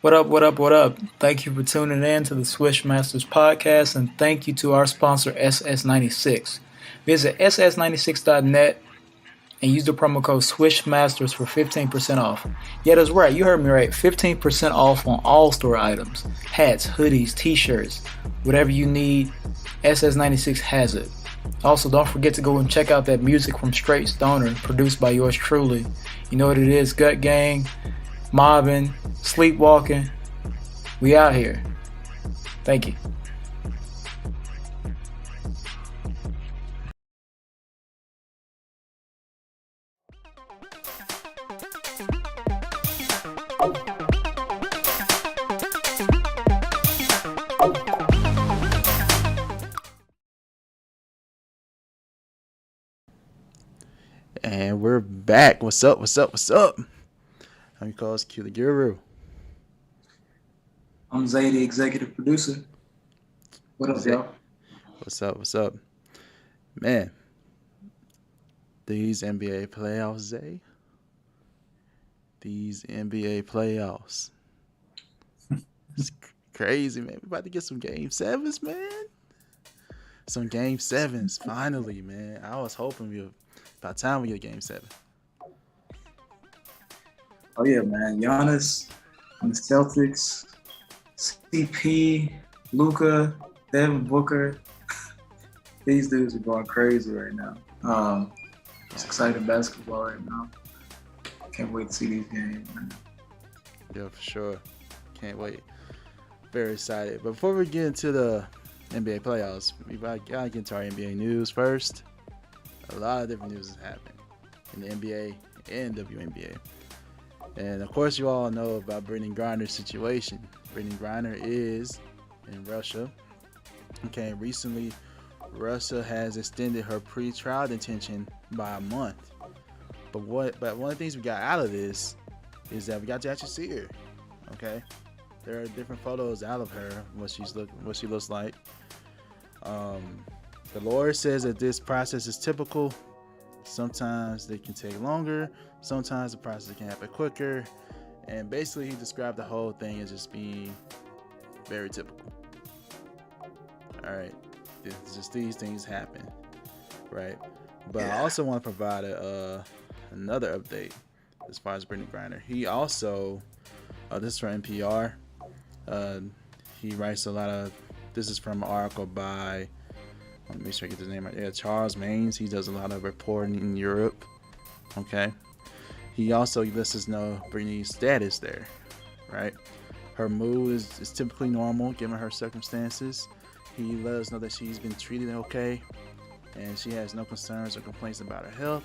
What up, what up, what up? Thank you for tuning in to the Swish Masters Podcast, and thank you to our sponsor, SS96. Visit ss96.net and use the promo code Swish Masters for 15% off. Yeah, that's right. You heard me right. 15% off on all store items. Hats, hoodies, t-shirts, whatever you need, SS96 has it. Also, don't forget to go and check out that music from Straight Stoner, produced by yours truly. You know what it is, Gut Gang, mobbing, sleepwalking. We out here. Thank you. And we're back. What's up? What's up? What's up? I'm your host, QtheGuru. I'm Zay, the executive producer. What up, y'all? What's up? What's up? Man, these NBA playoffs, Zay. These NBA playoffs. It's crazy, man. We're about to get some Game 7s, man. Some Game 7s, finally, man. I was hoping by the time we get Game 7. Oh, yeah, man. Giannis on the Celtics, CP, Luka, Devin Booker. These dudes are going crazy right now. It's exciting basketball right now. Can't wait to see these games, man. Yeah, for sure. Can't wait. Very excited. But before we get into the NBA playoffs, we gotta get into our NBA news first. A lot of different news is happening in the NBA and WNBA. And of course, you all know about Brittney Griner's situation. Brittney Griner is in Russia. Okay, recently, Russia has extended her pre-trial detention by a month. But one of the things we got out of this is that we got to actually see her. Okay, there are different photos out of her, what she looks like. The lawyer says that this process is typical. Sometimes they can take longer. Sometimes the process can happen quicker. And basically, he described the whole thing as just being very typical. All right, it's just these things happen, right? But I also want to provide another update as far as Brittney Griner. He also, this is from NPR. He writes a lot of. This is from an article by. Let me make sure I get the name right. Yeah, Charles Maines. He does a lot of reporting in Europe. Okay. He also lets us know Brittney's status there, right? Her mood is typically normal given her circumstances. He let us know that she's been treated okay, and she has no concerns or complaints about her health.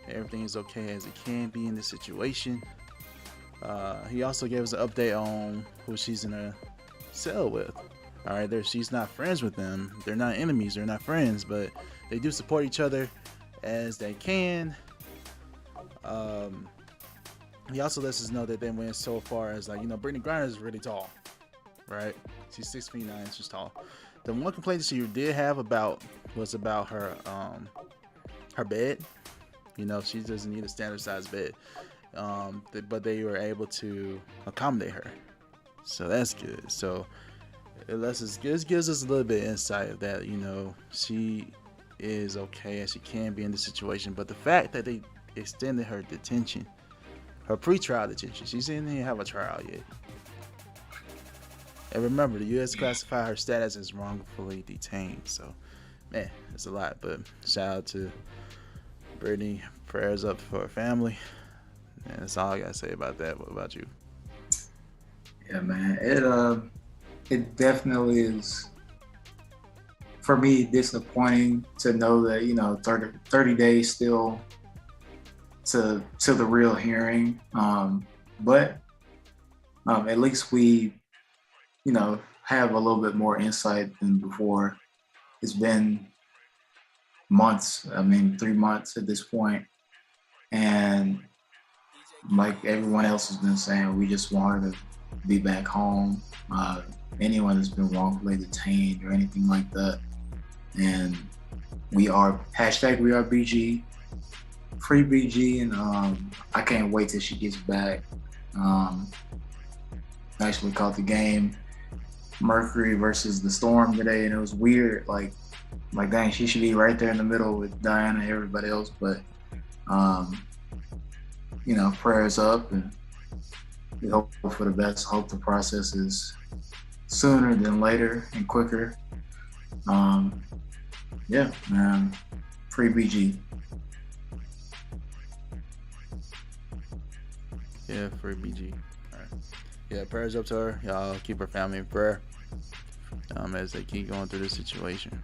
Everything is okay as it can be in this situation. He also gave us an update on who she's in a cell with. All right, she's not friends with them. They're not enemies. They're not friends, but they do support each other as they can. He also lets us know that they went so far as Brittney Griner is really tall, right? She's 6'9" tall. The one complaint that she did have was about her bed. She doesn't need a standard size bed, but they were able to accommodate her, so that's good. So it gives us a little bit of insight of that, she is okay as she can be in this situation. But the fact that they extended her detention, her pre-trial detention, she didn't even have a trial yet. And remember, the U.S. classified her status as wrongfully detained. So, man, it's a lot. But shout out to Brittney. Prayers up for her family. And that's all I got to say about that. What about you? Yeah, man. It definitely is, for me, disappointing to know that 30 days still to the real hearing. But at least we have a little bit more insight than before. It's been months. 3 months at this point, and like everyone else has been saying, we just want her to be back home. Anyone that's been wrongfully detained or anything like that. And we are BG, free BG, and I can't wait till she gets back. actually caught the game, Mercury versus the Storm today, and it was weird. Like dang, she should be right there in the middle with Diana and everybody else. But prayers up, and we hope for the best. Hope the process is sooner than later and quicker. Yeah, man. Free BG. Yeah, free BG. All right. Yeah, prayers up to her. Y'all keep her family in prayer as they keep going through this situation.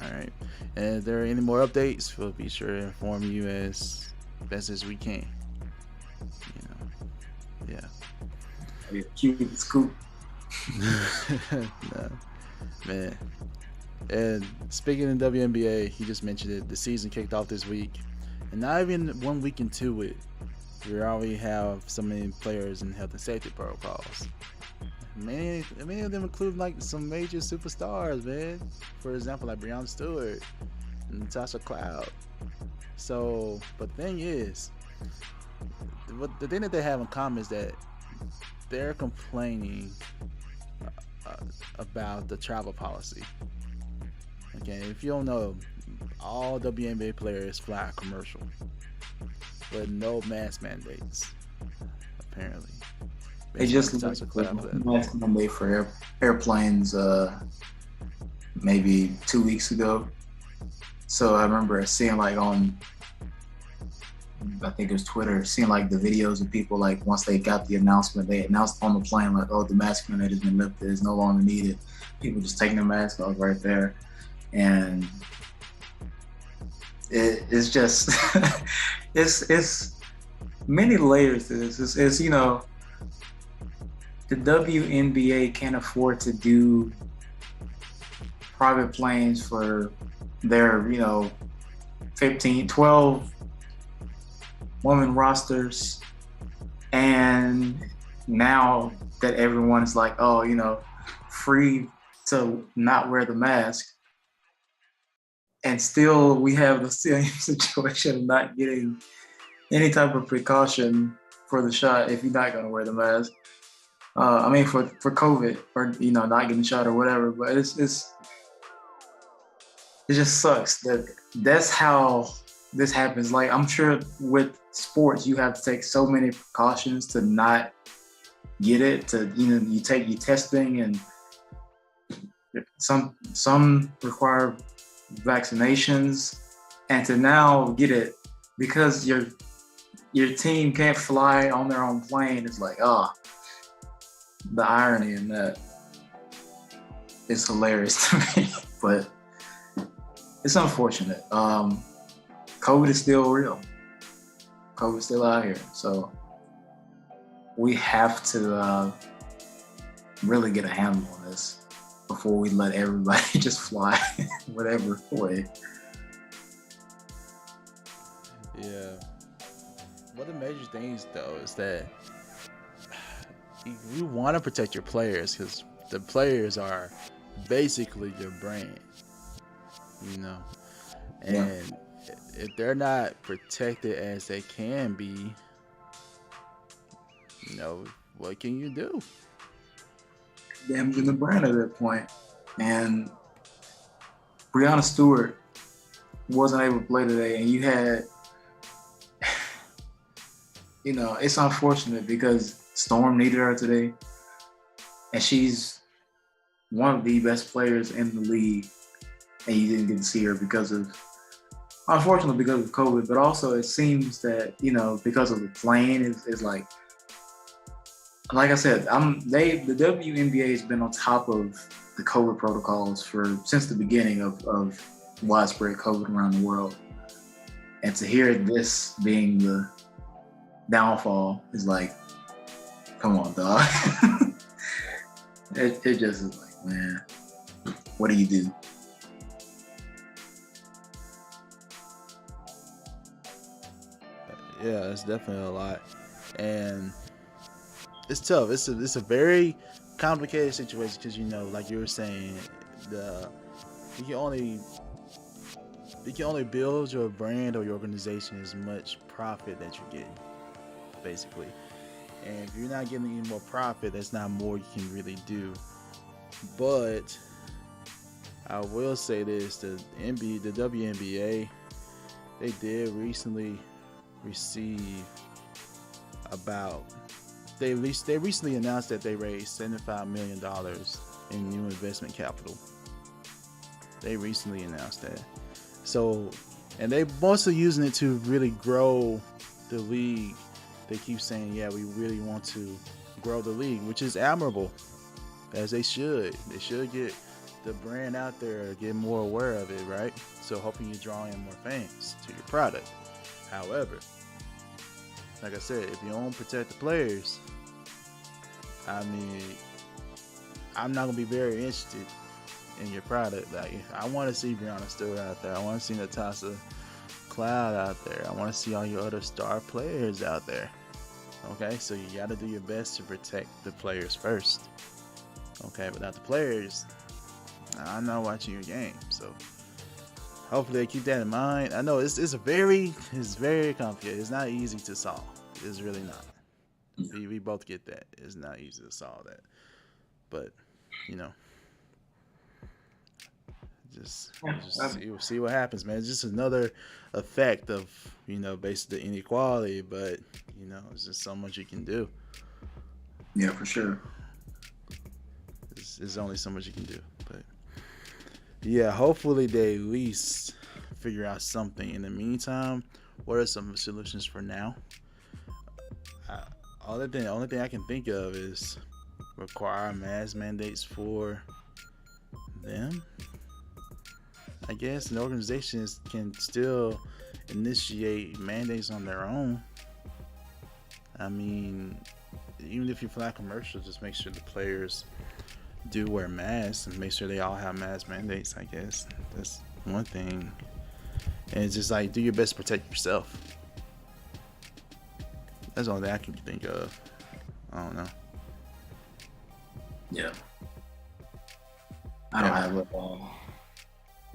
All right. And if there are any more updates, we'll be sure to inform you as best as we can. Yeah. Cute scoop. No, man. And speaking of WNBA, he just mentioned it. The season kicked off this week, and not even 1 week into it, we already have so many players in health and safety protocols. Many of them include like some major superstars, man. For example, like Breonna Stewart and Natasha Cloud. So, but the thing is, the thing that they have in common is that they're complaining about the travel policy. Okay, if you don't know, all WNBA players fly commercial, but no mask mandates. Apparently, They just mask mandate for airplanes maybe 2 weeks ago. So I remember seeing like on, I think it was Twitter, seeing like the videos of people like once they got the announcement, they announced on the plane like, oh, the mask mandate has been lifted, it's no longer needed. People just taking their mask off right there. And it's just it's many layers to this. It's the WNBA can't afford to do private planes for their 12 woman rosters, and now that everyone is like, free to not wear the mask, and still we have the same situation of not getting any type of precaution for the shot if you're not going to wear the mask. For COVID, or not getting shot or whatever. But it just sucks that's how this happens. Like, I'm sure with sports you have to take so many precautions to not get it. To you take your testing, and some require vaccinations, and to now get it because your team can't fly on their own plane. It's like, the irony in that is hilarious to me. But it's unfortunate. COVID is still real. COVID's still out here, so we have to really get a handle on this before we let everybody just fly whatever way. Yeah. One of the major things, though, is that you want to protect your players because the players are basically your brand, and if they're not protected as they can be, what can you do? Damaging the brand at that point. And Breonna Stewart wasn't able to play today, and you had, it's unfortunate because Storm needed her today, and she's one of the best players in the league, and you didn't get to see her unfortunately because of COVID, but also it seems that, because of the plane, is like I said, the WNBA has been on top of the COVID protocols since the beginning of widespread COVID around the world. And to hear this being the downfall is like, come on, dog. it just is like, man, what do you do? Yeah, it's definitely a lot, and it's tough. It's a very complicated situation because like you were saying, you can only build your brand or your organization as much profit that you're getting, basically. And if you're not getting any more profit, there's not more you can really do. But I will say this: the WNBA, they did recently receive they recently announced that they raised $75 million in new investment capital. They recently announced that. So, and they're mostly using it to really grow the league. They keep saying, yeah, we really want to grow the league, which is admirable, as they should. They should get the brand out there, get more aware of it, right? So hoping you draw in more fans to your product. However, like I said, if you don't protect the players, I mean, I'm not gonna be very interested in your product. Like, I want to see Brianna Stewart out there. I want to see Natasha Cloud out there. I want to see all your other star players out there. Okay, so you got to do your best to protect the players first. Okay, without the players, I'm not watching your game. So hopefully they keep that in mind. I know it's very complicated. It's not easy to solve. It's really not. We both get that. It's not easy to solve that. But, you know, just see what happens, man. It's just another effect of, you know, basically inequality. But, you know, it's just so much you can do. Yeah, for sure. There's only so much you can do. But, yeah, hopefully they at least figure out something. In the meantime, what are some solutions for now? The only thing I can think of is require mask mandates for them, I guess. And organizations can still initiate mandates on their own. I mean, even if you fly commercial, just make sure the players do wear masks and make sure they all have mask mandates, I guess. That's one thing. And it's just like, do your best to protect yourself. That's all that I can think of. I don't know. Yeah. I don't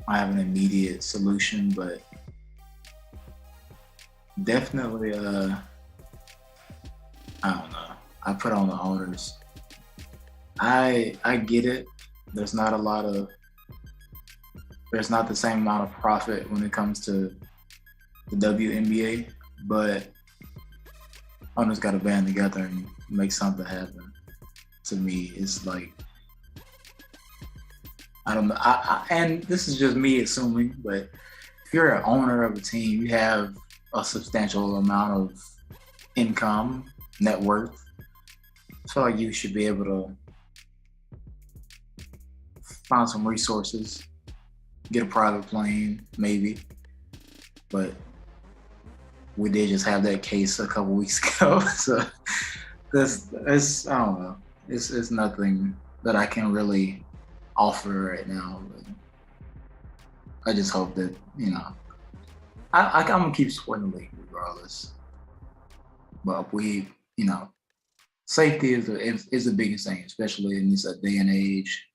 have an immediate solution, but definitely I don't know. I put on the owners. I get it. There's not the same amount of profit when it comes to the WNBA, but owners got to band together and make something happen. To me, it's like, I don't know. And this is just me assuming, but if you're an owner of a team, you have a substantial amount of income, net worth. I feel like you should be able to find some resources, get a private plane, maybe. But we did just have that case a couple weeks ago, so it's I don't know. It's nothing that I can really offer right now. But I just hope that, you know, I'm gonna keep supporting the league regardless. But we, you know, safety is the biggest thing, especially in this day and age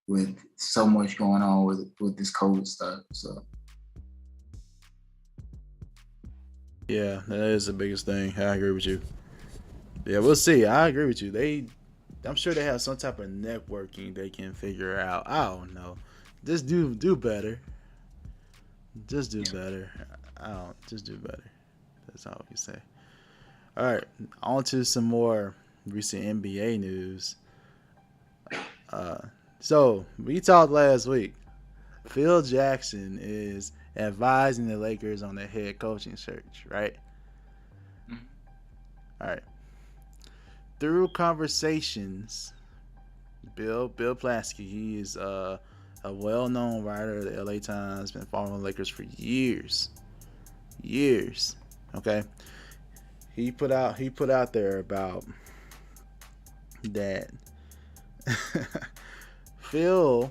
with so much going on with this COVID stuff. So. Yeah, that is the biggest thing. I agree with you. Yeah, we'll see. I agree with you. I'm sure they have some type of networking they can figure out. I don't know. Just do better. Just do better. Just do better. That's all we can say. All right, on to some more recent NBA news. So we talked last week. Phil Jackson is advising the Lakers on their head coaching search, right? Mm-hmm. All right. Through conversations, Bill Plaschke, he is a well-known writer of the LA Times, been following the Lakers for years. Okay. He put out there about that Phil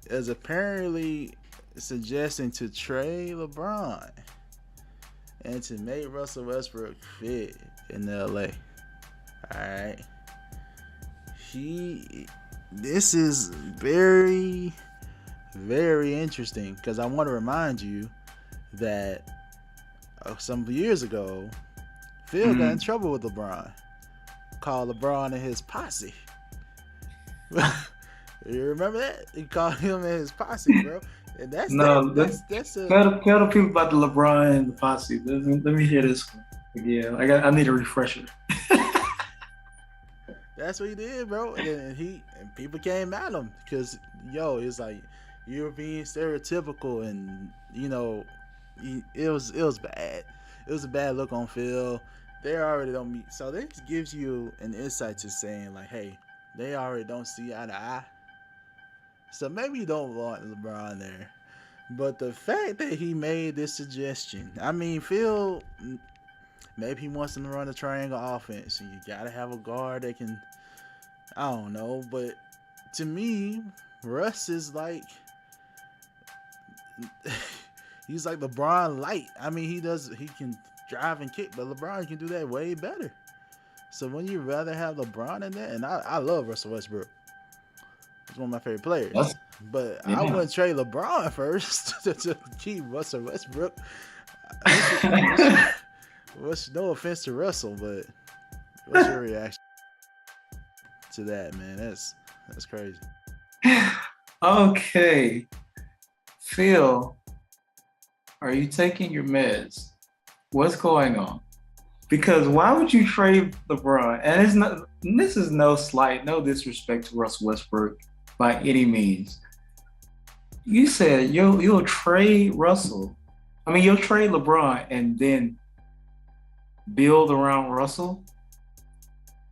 is apparently suggesting to trade LeBron and to make Russell Westbrook fit in LA. Alright. This is very, very interesting because I want to remind you that some years ago, Phil got in trouble with LeBron. Called LeBron and his posse. You remember that? He called him and his posse, bro. And that's No, that's tell the people about the LeBron and the posse. Let me hear this one. Yeah, I need a refresher. That's what he did, bro. And people came at him because it's like you're being stereotypical, and it was bad. It was a bad look on Phil. They already don't meet, so this gives you an insight to saying like, hey, they already don't see eye to eye. So maybe you don't want LeBron there. But the fact that he made this suggestion, I mean, Phil, maybe he wants them to run a triangle offense, and you gotta have a guard that can, I don't know. But to me, Russ is like, he's like LeBron light. I mean, he can drive and kick, but LeBron can do that way better. So when you rather have LeBron in there, and I love Russell Westbrook. He's one of my favorite players. But I wouldn't trade LeBron first to keep Russell Westbrook. No offense to Russell, but what's your reaction to that, man? That's crazy. Okay. Phil, are you taking your meds? What's going on? Because why would you trade LeBron? And this is no slight, no disrespect to Russell Westbrook by any means. You said you'll trade Russell. I mean, you'll trade LeBron and then build around Russell.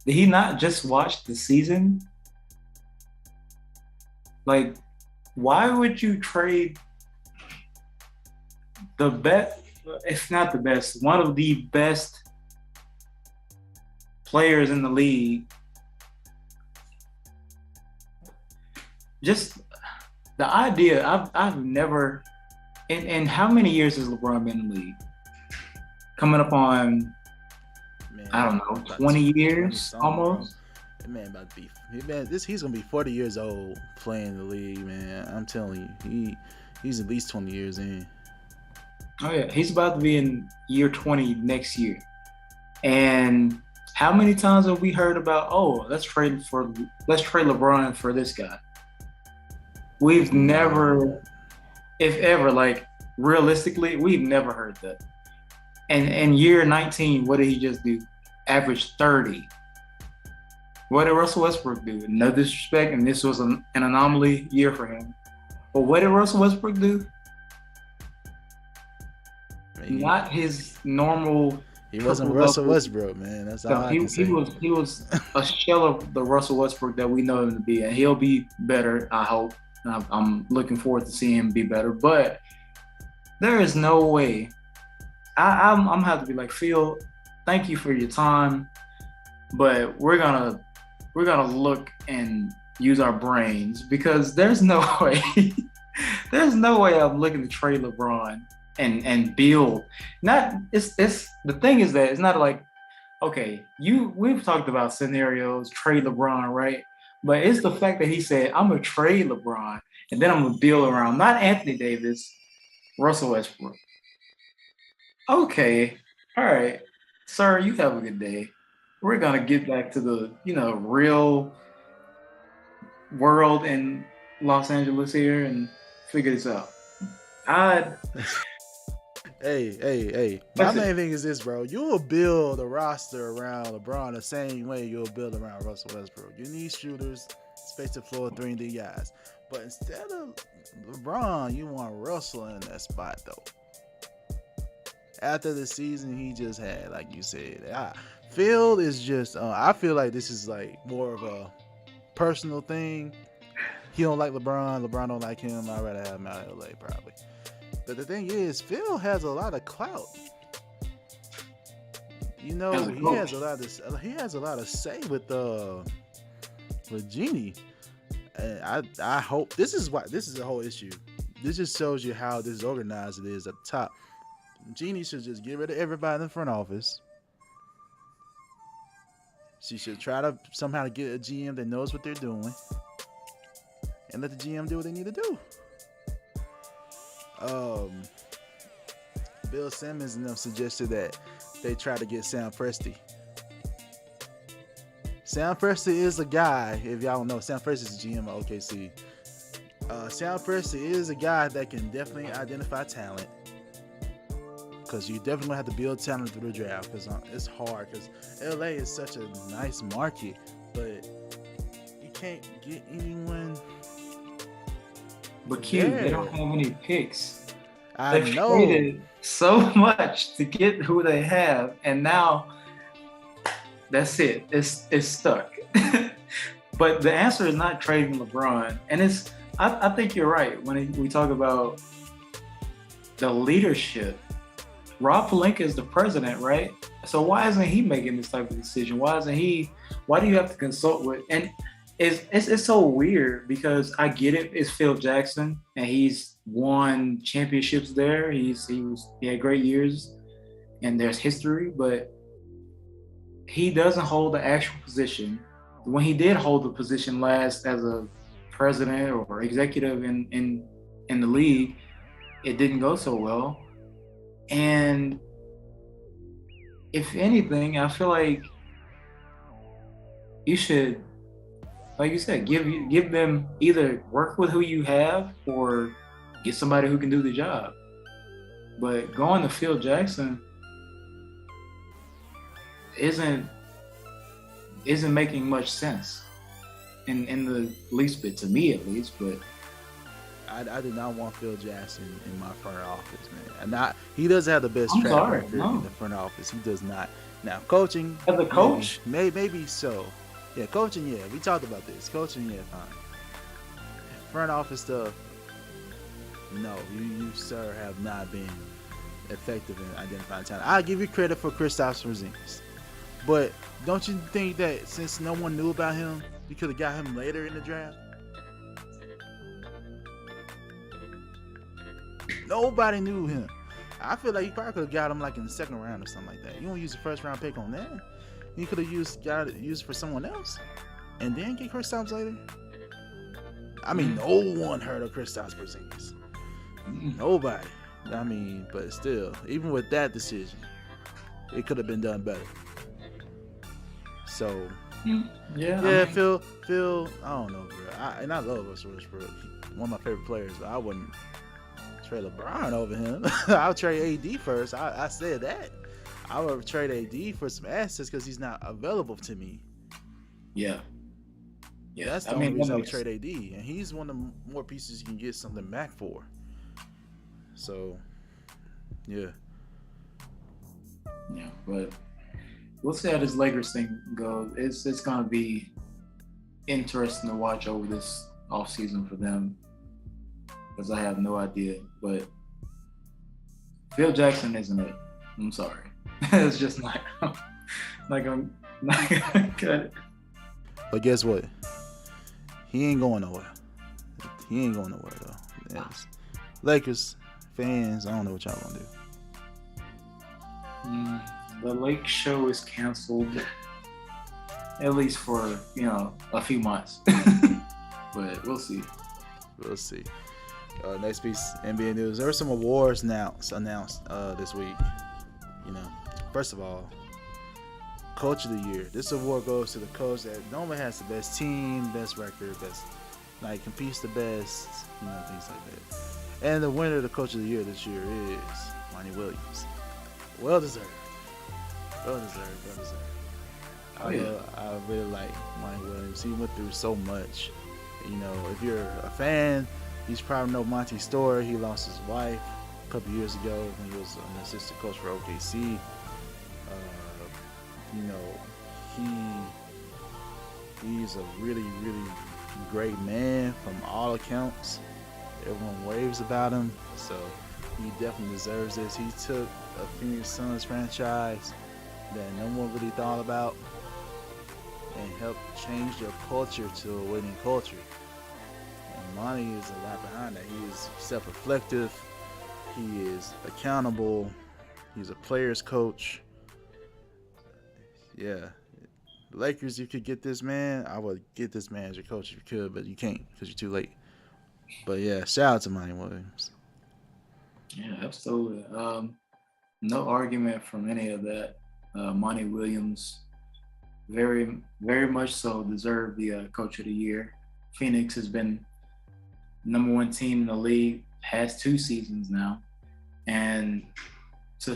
Did he not just watch the season? Like, why would you trade the best, if not the best, one of the best players in the league? Just the idea, I've never, in how many years has LeBron been in the league? Coming up on, I don't know, 20 years almost? That man about to be, he's going to be 40 years old playing in the league, man. I'm telling you, he's at least 20 years in. Oh yeah, he's about to be in year 20 next year. And how many times have we heard about, let's trade LeBron for this guy? We've never, if ever, like realistically, we've never heard that. And in year 19, what did he just do? Average 30. What did Russell Westbrook do? No disrespect, and this was an anomaly year for him. But what did Russell Westbrook do? Not his normal. He wasn't Russell Westbrook, man. That's all I can say. He was a shell of the Russell Westbrook that we know him to be, and he'll be better, I hope. I'm looking forward to seeing him be better, but there is no way. I'm gonna have to be like, Phil, thank you for your time, but we're gonna look and use our brains, because there's no way I'm looking to trade LeBron and build. It's the thing is that it's not like, okay, we've talked about scenarios, trade LeBron, right? But it's the fact that he said, I'm going to trade LeBron, and then I'm going to build around, not Anthony Davis, Russell Westbrook. Okay, all right. Sir, you have a good day. We're going to get back to the, real world in Los Angeles here and figure this out. Hey. My main thing is this, bro. You will build a roster around LeBron the same way you'll build around Russell Westbrook. You need shooters, space the floor, 3-and-D guys. But instead of LeBron, you want Russell in that spot, though. After the season he just had, like you said, Phil is just, I feel like this is like more of a personal thing. He don't like LeBron. LeBron don't like him. I'd rather have him out of LA, probably. But the thing is, Phil has a lot of clout. He has a lot of say with Jeannie. And I hope this is a whole issue. This just shows you how disorganized it is at the top. Jeannie should just get rid of everybody in the front office. She should try to somehow get a GM that knows what they're doing, and let the GM do what they need to do. Bill Simmons and them suggested that they try to get Sam Presti. Sam Presti is a guy, if y'all don't know, Sam Presti is the GM of OKC. Sam Presti is a guy that can definitely identify talent. Because you definitely gonna have to build talent through the draft. Because it's hard. Because LA is such a nice market, but you can't get anyone. But Q, they don't have any picks. They've traded so much to get who they have, and now that's it. It's stuck. But the answer is not trading LeBron, and I think you're right when we talk about the leadership. Rob Pelinka is the president, right? So why isn't he making this type of decision? Why do you have to consult with? And it's so weird because I get it. It's Phil Jackson, and he's won championships there. He had great years, and there's history, but he doesn't hold the actual position. When he did hold the position last as a president or executive in the league, it didn't go so well. And if anything, I feel like you should, like you said, give them either work with who you have or get somebody who can do the job. But going to Phil Jackson isn't making much sense in the least bit, to me at least. But I did not want Phil Jackson in my front office, man. He doesn't have the best track record in the front office. He does not. Now, coaching. As a coach? Maybe so. Yeah, coaching, yeah. We talked about this. Coaching, yeah, fine. Front office stuff, no. You sir, have not been effective in identifying talent. I'll give you credit for Kristaps Porzingis. But don't you think that since no one knew about him, you could have got him later in the draft? Nobody knew him. I feel like you probably could have got him like in the second round or something like that. You don't use the first round pick on that. You could have used for someone else and then get Kristaps later. I mean, no one heard of Kristaps Porzingis. Nobody. I mean, but still, even with that decision, it could have been done better. So, yeah, Phil, I don't know, bro. I love Russell Westbrook. One of my favorite players, but I wouldn't trade LeBron over him. I'll trade AD first. I said that. I would trade AD for some assets because he's not available to me. Yeah. That's the only reason I would trade AD, and he's one of the more pieces you can get something back for. So, yeah. Yeah, but we'll see how this Lakers thing goes. It's gonna be interesting to watch over this offseason for them because I have no idea. But Phil Jackson isn't it. I'm sorry. It's just not gonna cut it. But guess what? He ain't going nowhere. He ain't going nowhere though. Yes. Lakers fans, I don't know what y'all gonna do. The Lake show is canceled, at least for a few months. But we'll see. We'll see. Next piece, NBA news. There were some awards announced this week. First of all, Coach of the Year. This award goes to the coach that normally has the best team, best record, best competes the best, things like that. And the winner of the Coach of the Year this year is Monty Williams. Well deserved. I really like Monty Williams. He went through so much. If you're a fan, you probably know Monty's story. He lost his wife a couple years ago when he was an assistant coach for OKC. He's a really, really great man from all accounts. Everyone raves about him, so he definitely deserves this. He took a Phoenix Suns franchise that no one really thought about and helped change their culture to a winning culture. And Monty is a lot behind that. He is self-reflective. He is accountable. He's a player's coach. Yeah. Lakers, you could get this man. I would get this man as your coach if you could, but you can't because you're too late. But yeah, shout out to Monty Williams. Yeah, absolutely. No argument from any of that. Monty Williams, very, very much so, deserved the Coach of the Year. Phoenix has been #1 team in the league, has 2 seasons now, and to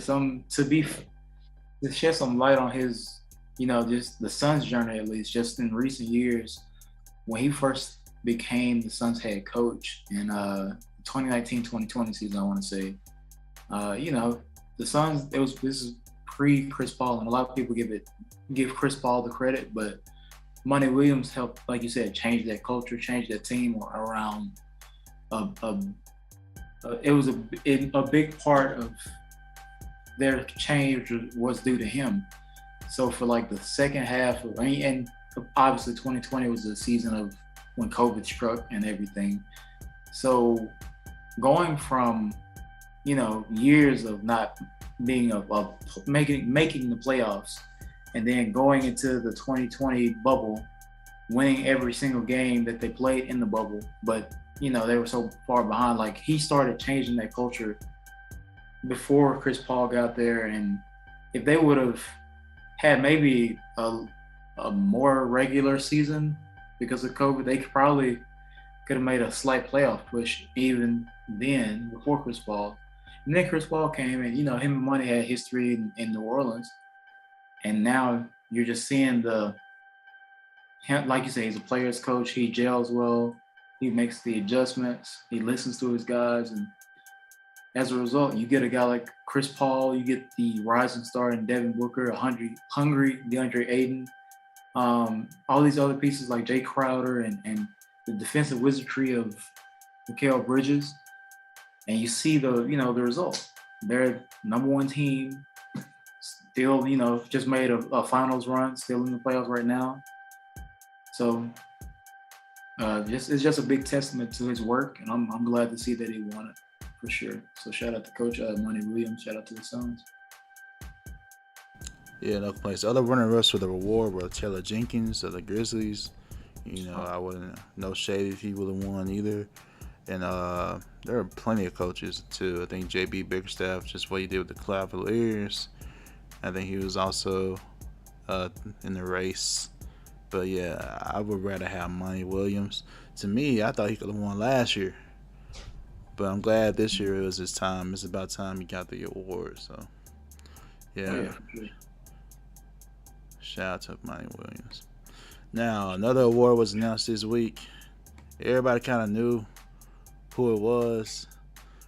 shed some light on his, just the Suns' journey, at least just in recent years, when he first became the Suns head coach in 2019-2020 season, I want to say, the Suns, this is pre Chris Paul, and a lot of people give Chris Paul the credit, but Monty Williams helped, like you said, change that culture, change that team around. It was a big part of their change was due to him. So for like the second half of, and obviously 2020 was the season of when COVID struck and everything. So going from, years of not being making the playoffs, and then going into the 2020 bubble, winning every single game that they played in the bubble, but they were so far behind. Like, he started changing that culture before Chris Paul got there, and if they would have had maybe a more regular season because of COVID, they could have made a slight playoff push even then before Chris Paul. And then Chris Paul came, and him and Monty had history in New Orleans, and now you're just seeing him, like you say, he's a player's coach. He gels well. He makes the adjustments. He listens to his guys, and as a result, you get a guy like Chris Paul. You get the rising star in Devin Booker, a hungry DeAndre Ayton, all these other pieces like Jay Crowder and the defensive wizardry of Mikal Bridges, and you see the result. They're #1 team, still just made a finals run, still in the playoffs right now. So it's just a big testament to his work, and I'm glad to see that he won it for sure. So shout out to Coach Monty Williams. Shout out to the Suns. Yeah, no complaints. The other runner-ups for the reward were Taylor Jenkins of the Grizzlies. I wouldn't, no shade if he would have won either. And there are plenty of coaches too. I think JB Bickerstaff, just what he did with the Cavaliers. I think he was also in the race. But yeah, I would rather have Monty Williams. To me, I thought he could have won last year. But I'm glad this year it was his time. It's about time he got the award. So yeah. Shout out to Monty Williams. Now, another award was announced this week. Everybody kind of knew who it was.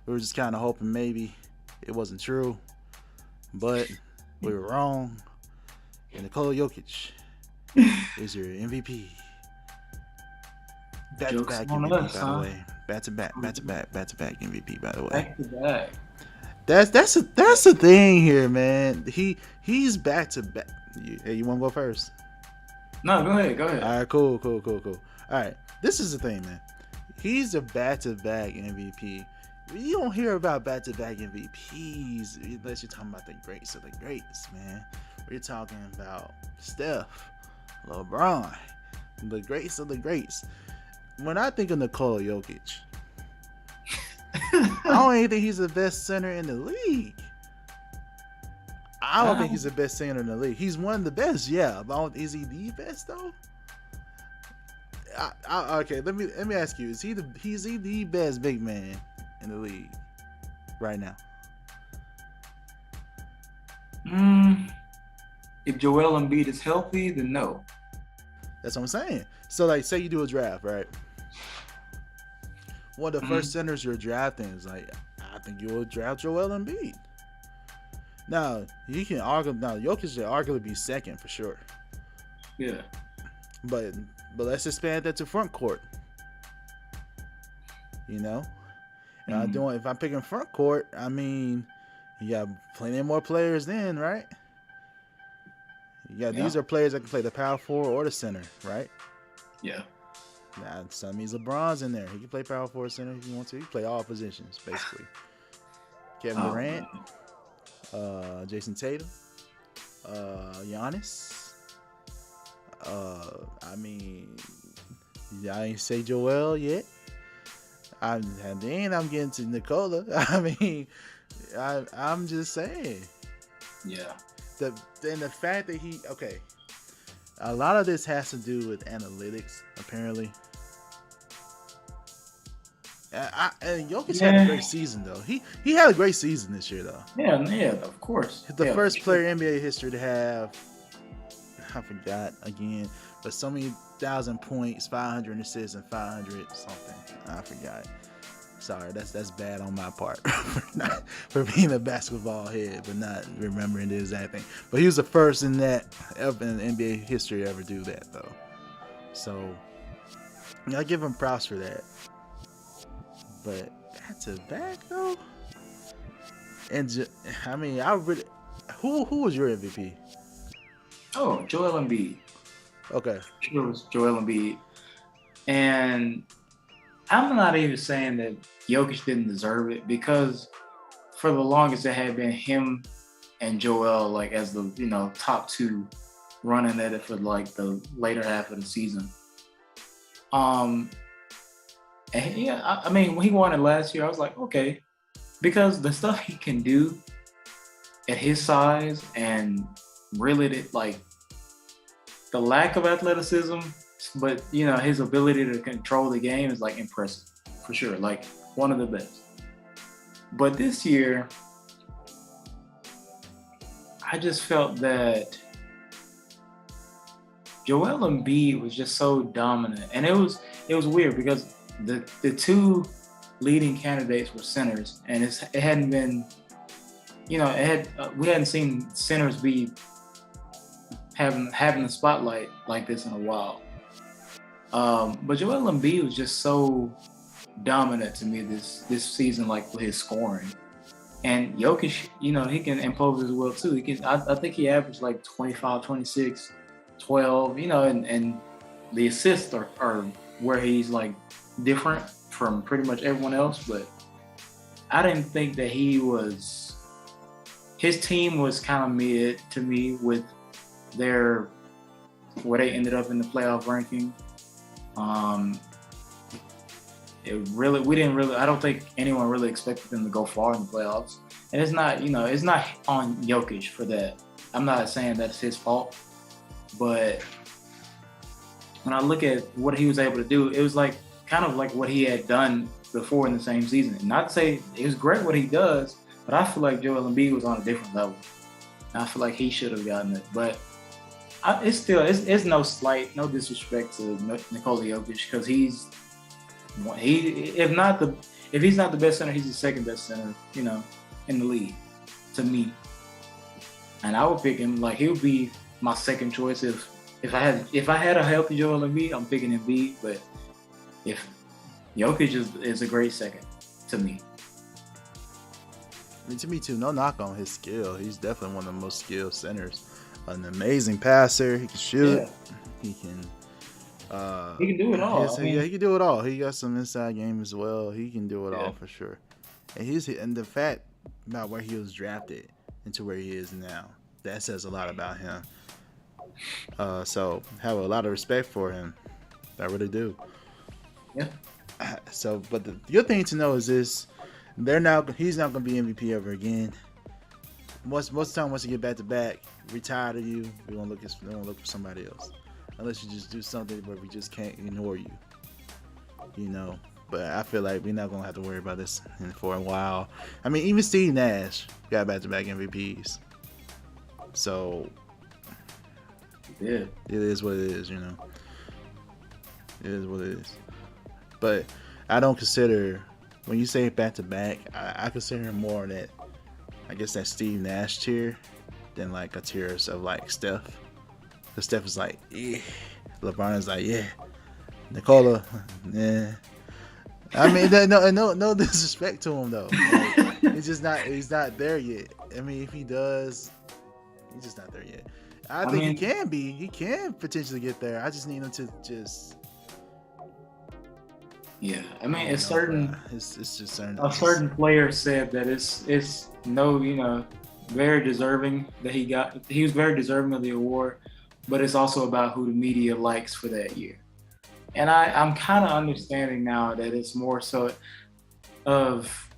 We were just kind of hoping maybe it wasn't true. But we were wrong. And Nikola Jokic is your MVP. Back-to-back MVP, by the way. Back-to-back MVP, by the way. Back-to-back. That's the thing here, man. He's back-to-back. Hey, you want to go first? No, go ahead. All right, cool. All right, this is the thing, man. He's a back-to-back MVP. You don't hear about back-to-back MVPs unless you're talking about the greats of the greats, man. We're talking about Steph, LeBron, the greats of the greats. When I think of Nikola Jokic, I don't even think he's the best center in the league. I don't think he's the best center in the league. He's one of the best, yeah. But is he the best though? Okay, let me ask you: Is he the best big man in the league right now? If Joel Embiid is healthy, then no. That's what I'm saying. So, like, say you do a draft, right? One of the first centers you're drafting is like, I think you will draft Joel Embiid. Now, you can argue. Now, Jokic should arguably be second for sure. Yeah. But let's expand that to front court. You know, and if I'm picking front court, I mean, you got plenty more players then, right? These are players that can play the power forward or the center, right? Yeah. Now, that means LeBron's in there. He can play power forward, center if you want to. He can play all positions, basically. Kevin Durant, Jason Tatum, Giannis. I mean, I ain't say Joel yet. And then I'm getting to Nikola. I mean, I'm just saying. Yeah. The fact that a lot of this has to do with analytics, apparently. And Jokic had a great season though. He had a great season this year though. Yeah, of course. The first player in NBA history to have, I forgot again, but so many thousand points, 500 assists, and 500 something. I forgot. Sorry, that's bad on my part for being a basketball head, but not remembering the exact thing. But he was the first in NBA history to ever do that though. So I give him props for that. But back to back though, and I mean, who was your MVP? Oh, Joel Embiid. Okay, it was Joel Embiid, and I'm not even saying that Jokic didn't deserve it, because for the longest it had been him and Joel like as the top two running at it for like the later half of the season. And yeah, I mean, when he won it last year, I was like, okay, because the stuff he can do at his size, and really like the lack of athleticism, but his ability to control the game is like impressive for sure, like one of the best. But this year, I just felt that Joel Embiid was just so dominant, and it was weird because the two leading candidates were centers, and it hadn't been, we hadn't seen centers be having the spotlight like this in a while. But Joel Embiid was just so dominant to me this season, like with his scoring. And Jokic, he can impose his will too. I think he averaged like 25, 26, 12, and the assists are where he's like different from pretty much everyone else. But I didn't think that his team was kind of mid to me with where they ended up in the playoff ranking. I don't think anyone really expected them to go far in the playoffs. And it's not on Jokic for that. I'm not saying that's his fault, but when I look at what he was able to do, it was like kind of like what he had done before in the same season. Not to say it was great what he does, but I feel like Joel Embiid was on a different level. And I feel like he should have gotten it, but it's no slight, no disrespect to Nikola Jokic, because if he's not the best center, he's the second best center, in the league, to me. And I would pick him, like he would be my second choice if I had a healthy Joel Embiid, I'm picking Embiid. But if Jokic is a great second to me. I mean, to me too. No knock on his skill. He's definitely one of the most skilled centers. An amazing passer. He can shoot. Yeah. He can do it all. He can do it all. He got some inside game as well. He can do it all for sure. And the fact about where he was drafted into where he is now, that says a lot about him. So have a lot of respect for him. I really do. Yeah. So, but the good thing to know is this: he's not going to be MVP ever again. Most of the time, once you get back to back, retire to you, we're gonna look for somebody else. Unless you just do something where we just can't ignore you. But I feel like we're not gonna have to worry about this for a while. I mean, even Steve Nash got back-to-back MVPs. So yeah, it is what it is, It is what it is. But I don't consider, when you say back-to-back, I consider him more that, I guess, that Steve Nash tier than like a tier of like Steph. Because Steph is like, yeah. LeBron is like, yeah. Nikola, yeah. I mean, no disrespect to him though. Like, he's not there yet. I mean, if he does, he's just not there yet. I think he can be. He can potentially get there. I just need him to just. Yeah, I mean, it's certain. It's just certain. A certain player said that it's no, very deserving that he was very deserving of the award, but it's also about who the media likes for that year. And I'm kind of understanding now that it's more so of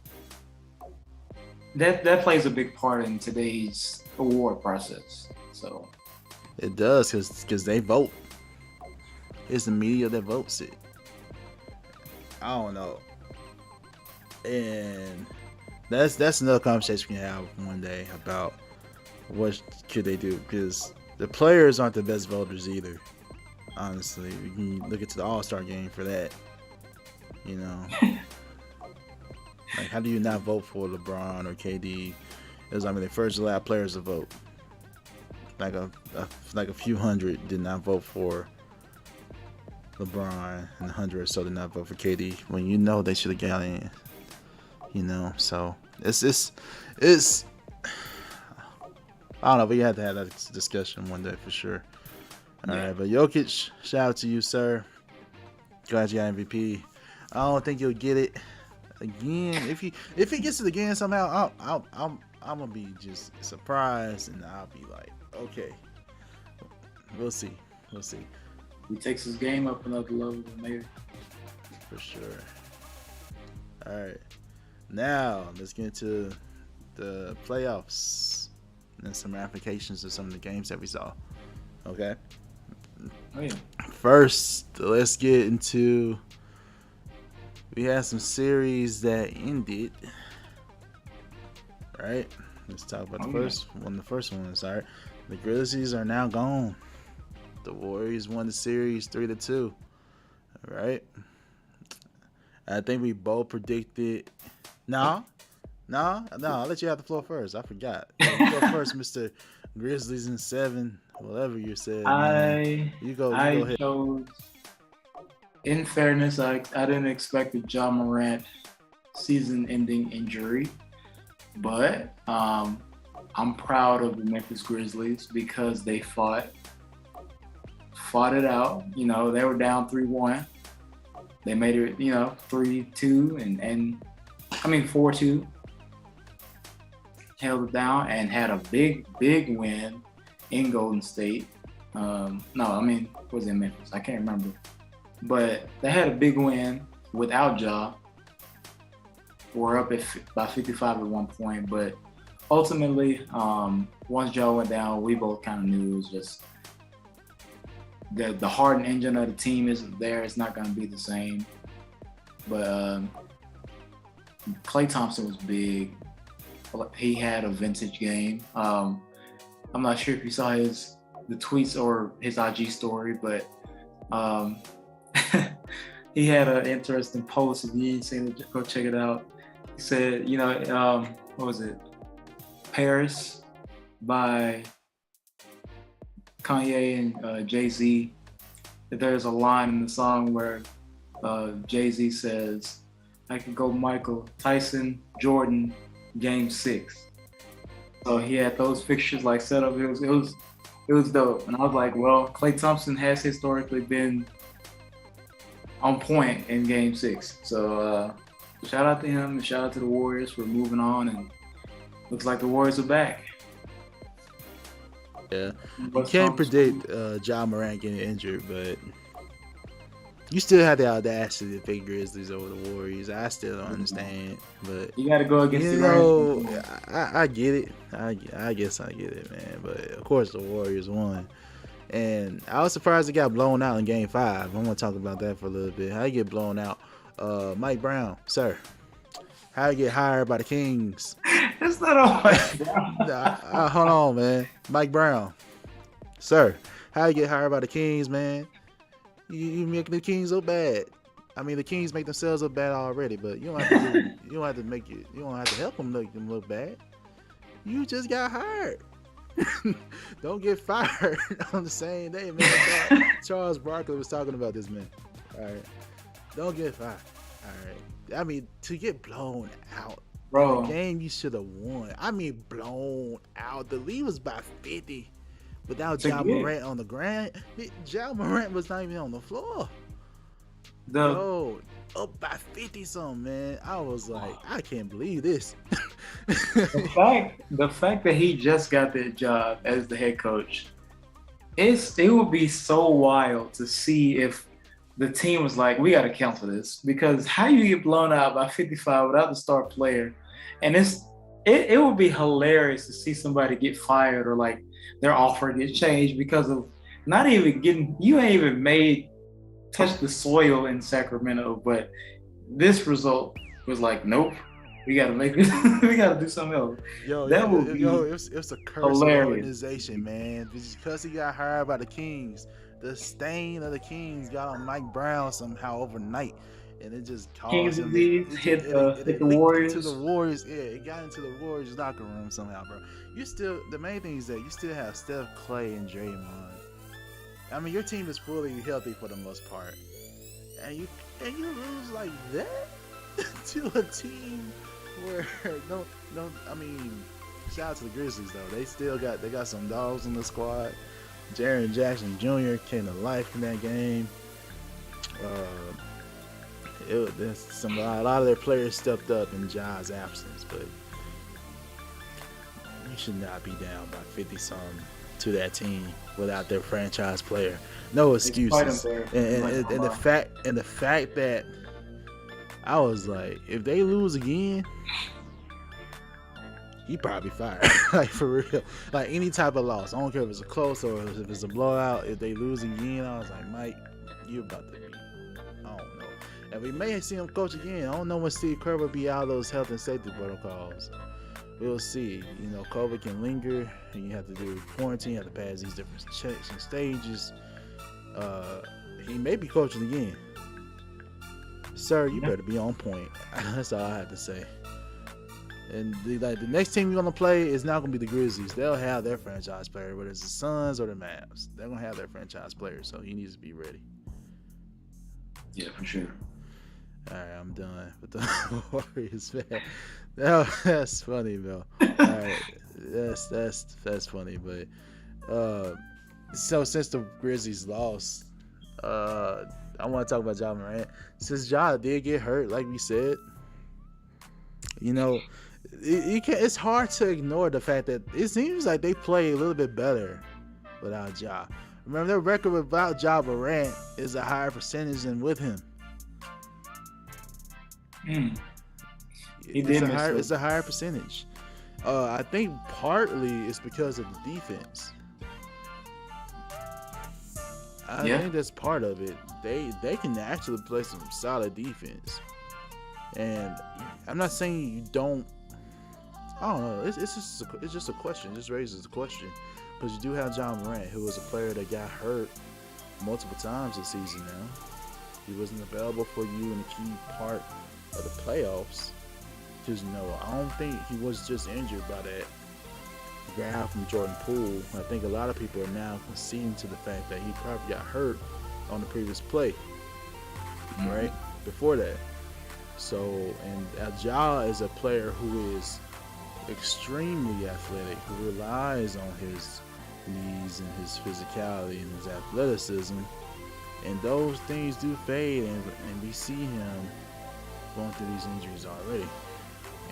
that plays a big part in today's award process. So It does because they vote. It's the media that votes it. I don't know. And that's another conversation we can have one day about what could they do, because the players aren't the best voters either. Honestly, we can look into the All-Star game for that. You know, like how do you not vote for LeBron or KD? It was, I mean, they first allowed players to vote. Like a few hundred did not vote for LeBron, and 100 or so did not vote for KD. When you know they should have got in. You know, so it's I don't know, but you have to have that discussion one day for sure. All right, but Jokic, shout out to you, sir. Glad you got MVP. I don't think you'll get it again. If he gets it again somehow, I'm gonna be just surprised, and I'll be like, okay, we'll see. he takes his game up another level, maybe. For sure. All right, now let's get into the playoffs and some ramifications of some of the games that we saw. Okay. Oh, yeah. First, let's get into. We had some series that ended. Right? Let's talk about the first one. The first one is, all right. The Grizzlies are now gone. The Warriors won the series 3-2. All right. I think we both predicted. No. I'll let you have the floor first. I forgot. You go first, Mr. Grizzlies in 7. Whatever you said. You go ahead. Chose, in fairness, I didn't expect the Ja Morant season-ending injury, but I'm proud of the Memphis Grizzlies because they fought it out. You know, they were down 3-1. They made it, 3-2 and 4-2. Held it down and had a big win in Golden State. Was in Memphis. I can't remember. But they had a big win without Ja. We're up by 55 at one point, but ultimately, once Ja went down, we both kind of knew it was just the hardened engine of the team isn't there. It's not going to be the same. But Klay Thompson was big. He had a vintage game. I'm not sure if you saw the tweets or his IG story, but he had an interesting post. If you didn't see it, go check it out. He said, what was it? Paris by Kanye and Jay-Z. There's a line in the song where Jay-Z says, I could go Michael, Tyson, Jordan, Game 6. So he had those fixtures like set up. It was dope. And I was like, well, Klay Thompson has historically been on point in Game 6. So shout out to him and shout out to the Warriors for moving on, and looks like the Warriors are back. Yeah, you can't predict Ja Morant getting injured, but you still have the audacity to pick Grizzlies over the Warriors. I still don't understand, but you got to go against I get it. I guess I get it, man. But of course, the Warriors won, and I was surprised it got blown out in Game 5. I'm gonna talk about that for a little bit. How you get blown out? Mike Brown, sir. How you get hired by the Kings? That's not all Mike Brown. Hold on, man. Mike Brown, sir. How you get hired by the Kings, man? You making the Kings look bad. I mean, the Kings make themselves look bad already, but you don't have to. You don't have to make it. You don't have to help them look bad. You just got hired. Don't get fired on the same day, man. Charles Barkley was talking about this, man. All right, don't get fired. All right. I mean, to get blown out, bro. The game you should have won. I mean, blown out. The lead was by 50. Without Ja Morant on the ground, Ja Morant was not even on the floor. Up by 50-something, man. I was like, I can't believe this. The fact that he just got that job as the head coach, it would be so wild to see if the team was like, we got to cancel this, because how you get blown out by 55 without the star player, and it's it would be hilarious to see somebody get fired or like their offer get changed because of not even getting, you ain't even touch the soil in Sacramento, but this result was like, nope, we got to make this, we got to do something else. That would be it's a curse of the hilarious. organization, man. Because he got hired by the Kings, the stain of the Kings got on Mike Brown somehow overnight, and it just King's caused him. disease hit the It leaked Warriors. into the Warriors. Yeah, it got into the Warriors locker room somehow, bro. The main thing is that you still have Steph, Clay, and Draymond. I mean, your team is fully healthy for the most part, and you lose like that to a team where no. I mean, shout out to the Grizzlies though. They got some dogs in the squad. Jaren Jackson Jr. came to life in that game. A lot of their players stepped up in Ja's absence, but you should not be down by 50 something to that team without their franchise player. No excuses. And the fact that I was like, if they lose again, he probably fired. Like for real. Like any type of loss. I don't care if it's a close or if it's a blowout. If they lose again, I was like, Mike, you about to be, I don't know. And we may see him coach again. I don't know when Steve Kerr will be out of those health and safety protocols. We'll see. You know, COVID can linger, and you have to do quarantine, you have to pass these different checks and stages. He may be coaching again. Sir, you better be on point. That's all I have to say. And the next team you're going to play is not going to be the Grizzlies. They'll have their franchise player, whether it's the Suns or the Mavs. They're going to have their franchise player, so he needs to be ready. Yeah, for sure. All right, I'm done with the Warriors, man. That's funny, Bill. All right, that's funny, but so since the Grizzlies lost, I want to talk about Ja Morant. Since Ja did get hurt, like we said, you know, it's hard to ignore the fact that it seems like they play a little bit better without Ja. Remember, their record without Ja Morant is a higher percentage than with him. It's a higher percentage. I think partly it's because of the defense. I think that's part of it. They can actually play some solid defense, and I'm not saying you don't. I don't know. It's just a question. It just raises a question because you do have Ja Morant, who was a player that got hurt multiple times this season. Now he wasn't available for you in a key part of the playoffs. Because I don't think he was just injured by that grab from Jordan Poole. I think a lot of people are now conceding to the fact that he probably got hurt on the previous play, right before that. So, and Ja is a player who is extremely athletic, who relies on his knees and his physicality and his athleticism, and those things do fade, and we see him going through these injuries already.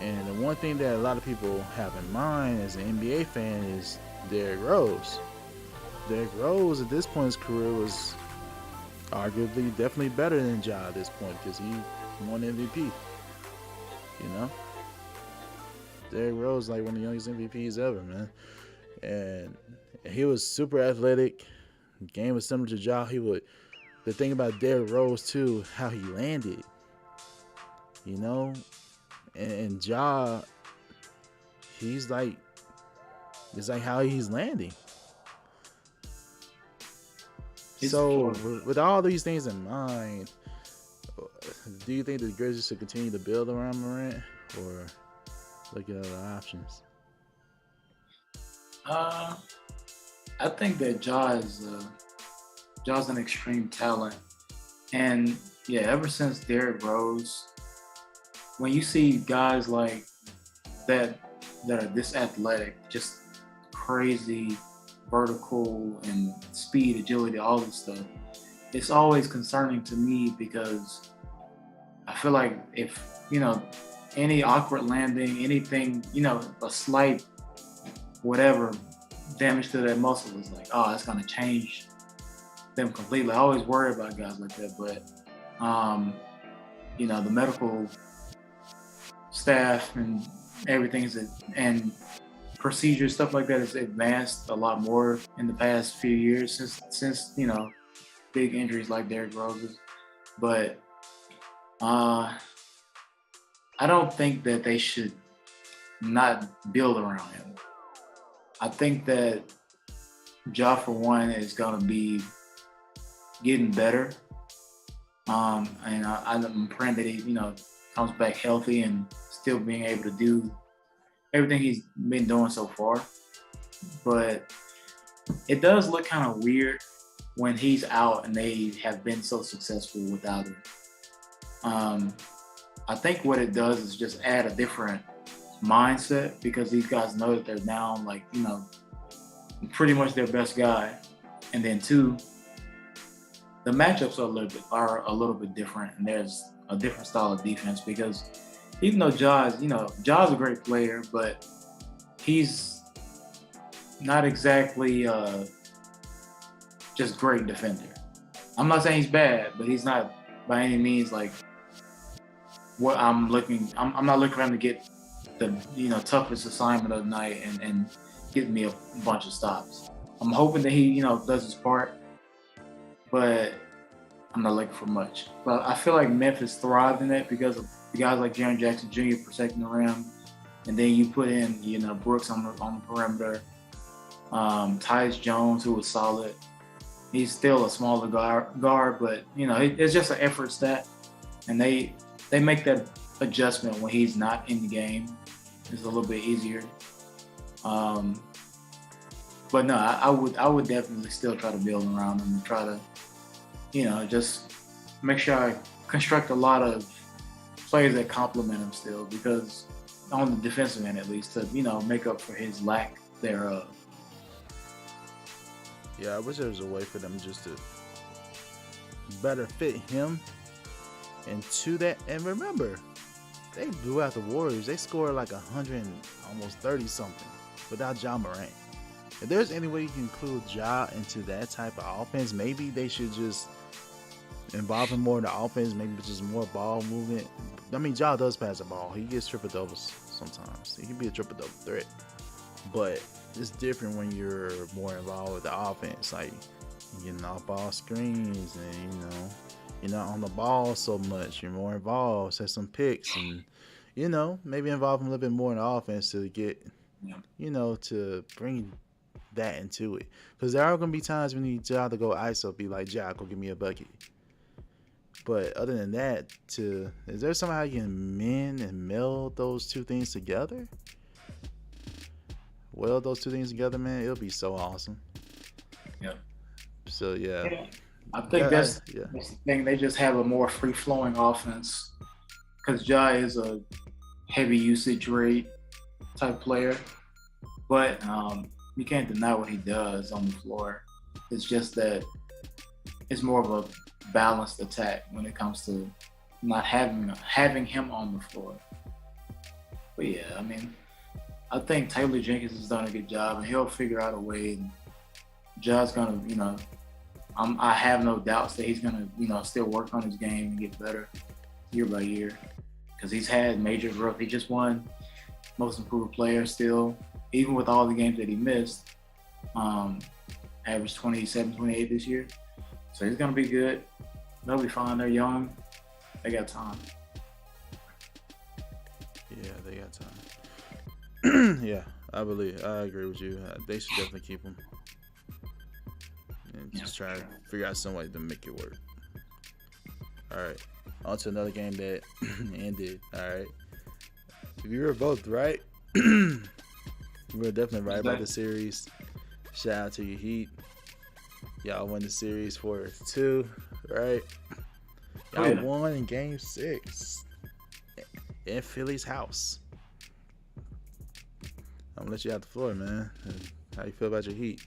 And the one thing that a lot of people have in mind as an NBA fan is Derrick Rose. Derrick Rose at this point in his career was arguably definitely better than Ja at this point because he won MVP. You know? Derrick Rose like one of the youngest MVPs ever, man. And he was super athletic. The game was similar to Ja. The thing about Derrick Rose too, how he landed. You know? And Ja, he's like, it's like how he's landing. So with all these things in mind, do you think the Grizzlies should continue to build around Morant or look at other options? I think that Ja's an extreme talent, and yeah, ever since Derrick Rose. When you see guys like that are this athletic, just crazy vertical and speed, agility, all this stuff, it's always concerning to me because I feel like if, any awkward landing, anything, a slight whatever damage to that muscle is like, oh, it's going to change them completely. I always worry about guys like that, but, the medical staff and everything's and procedures, stuff like that, has advanced a lot more in the past few years since big injuries like Derrick Rose's. But I don't think that they should not build around him. I think that Ja, for one, is going to be getting better. And I'm praying that he, comes back healthy and still being able to do everything he's been doing so far. But it does look kind of weird when he's out and they have been so successful without him. I think what it does is just add a different mindset, because these guys know that they're down, pretty much their best guy. And then two, the matchups are a little bit different, and there's a different style of defense, because even though Ja's a great player, but he's not exactly just great defender. I'm not saying he's bad, but he's not by any means like what I'm looking. I'm not looking for him to get the toughest assignment of the night and get me a bunch of stops. I'm hoping that he does his part, but I'm not looking for much. But I feel like Memphis thrived in that because of guys like Jaren Jackson Jr. protecting the rim, and then you put in Brooks on the perimeter. Tyus Jones, who was solid. He's still a smaller guard, but it's just an effort stat, and they make that adjustment when he's not in the game. It's a little bit easier. But no, I would definitely still try to build around him and try to just make sure I construct a lot of players that complement him still, because on the defensive end at least, to make up for his lack thereof. Yeah, I wish there was a way for them just to better fit him into that. And remember, they blew out the Warriors. They scored like 100 and almost 30 something without Ja Morant. If there's any way you can include Ja into that type of offense, maybe they should just involve him more in the offense, maybe just more ball movement. I mean, Ja does pass the ball. He gets triple doubles sometimes. He can be a triple double threat. But it's different when you're more involved with the offense, like getting off ball screens, and you're not on the ball so much. You're more involved, set some picks, and maybe involve him a little bit more in the offense to get to bring that into it. Because there are going to be times when you need Ja to go ISO, be like, Ja, go give me a bucket. But other than that, is there somehow you can mend and meld those two things together? Weld those two things together, man, it'll be so awesome. Yeah. So, yeah. I think that's the thing. They just have a more free-flowing offense, because Ja is a heavy usage rate type player. But you can't deny what he does on the floor. It's just that it's more of a balanced attack when it comes to not having him on the floor. But yeah, I mean, I think Taylor Jenkins has done a good job, and he'll figure out a way. And Ja's gonna, I have no doubts that he's gonna, still work on his game and get better year by year, because he's had major growth. He just won Most Improved Player still, even with all the games that he missed. Averaged 27, 28 this year. So he's gonna be good. They'll be fine. They're young. They got time. Yeah, they got time. Yeah, I agree with you. They should definitely keep him and just try to figure out some way to make it work. All right, on to another game that ended. All right, we were both right. We were definitely right about the series. Shout out to you, Heat. Y'all won the series 4-2, right? Y'all won in Game 6 in Philly's house. I'm gonna let you out the floor, man. How you feel about your Heat?